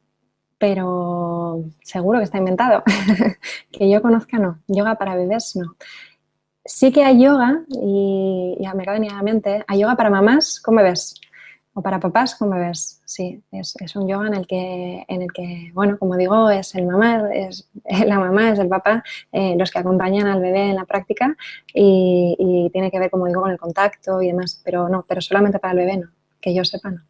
pero seguro que está inventado. Que yo conozca, no. Yoga para bebés, no. Sí que hay yoga, y ya me acaba de venir a la mente, hay yoga para mamás con bebés o para papás con bebés. Sí, es un yoga en el que, bueno, como digo, es el mamá, es la mamá, es el papá, los que acompañan al bebé en la práctica y tiene que ver, como digo, con el contacto y demás, pero no, pero solamente para el bebé no, que yo sepa no.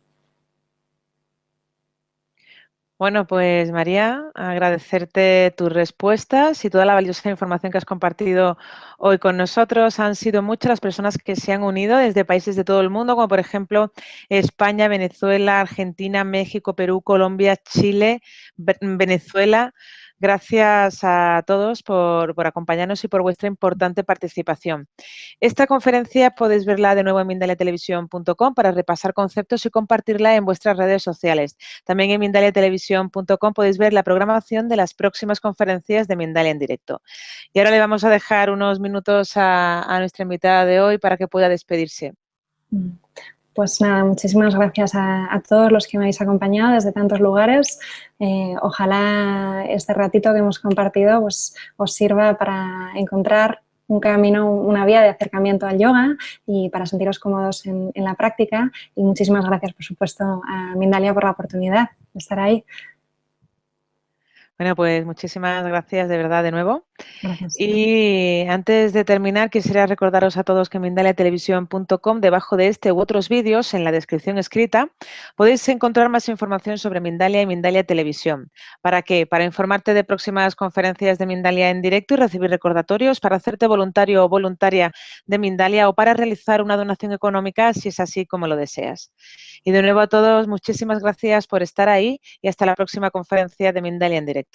Bueno, pues María, agradecerte tus respuestas y toda la valiosa información que has compartido hoy con nosotros. Han sido muchas las personas que se han unido desde países de todo el mundo, como por ejemplo España, Venezuela, Argentina, México, Perú, Colombia, Chile, Venezuela. Gracias a todos por acompañarnos y por vuestra importante participación. Esta conferencia podéis verla de nuevo en mindaliatelevisión.com para repasar conceptos y compartirla en vuestras redes sociales. También en mindaliatelevisión.com podéis ver la programación de las próximas conferencias de Mindalia en directo. Y ahora le vamos a dejar unos minutos a nuestra invitada de hoy para que pueda despedirse. Pues nada, muchísimas gracias a todos los que me habéis acompañado desde tantos lugares. Ojalá este ratito que hemos compartido pues, os sirva para encontrar un camino, una vía de acercamiento al yoga y para sentiros cómodos en la práctica. Y muchísimas gracias, por supuesto, a Mindalia por la oportunidad de estar ahí. Bueno, pues muchísimas gracias de verdad de nuevo. Gracias. Y antes de terminar, quisiera recordaros a todos que en mindaliatelevisión.com, debajo de este u otros vídeos, en la descripción escrita, podéis encontrar más información sobre Mindalia y Mindalia Televisión. ¿Para qué? Para informarte de próximas conferencias de Mindalia en directo y recibir recordatorios, para hacerte voluntario o voluntaria de Mindalia o para realizar una donación económica si es así como lo deseas. Y de nuevo a todos, muchísimas gracias por estar ahí y hasta la próxima conferencia de Mindalia en directo.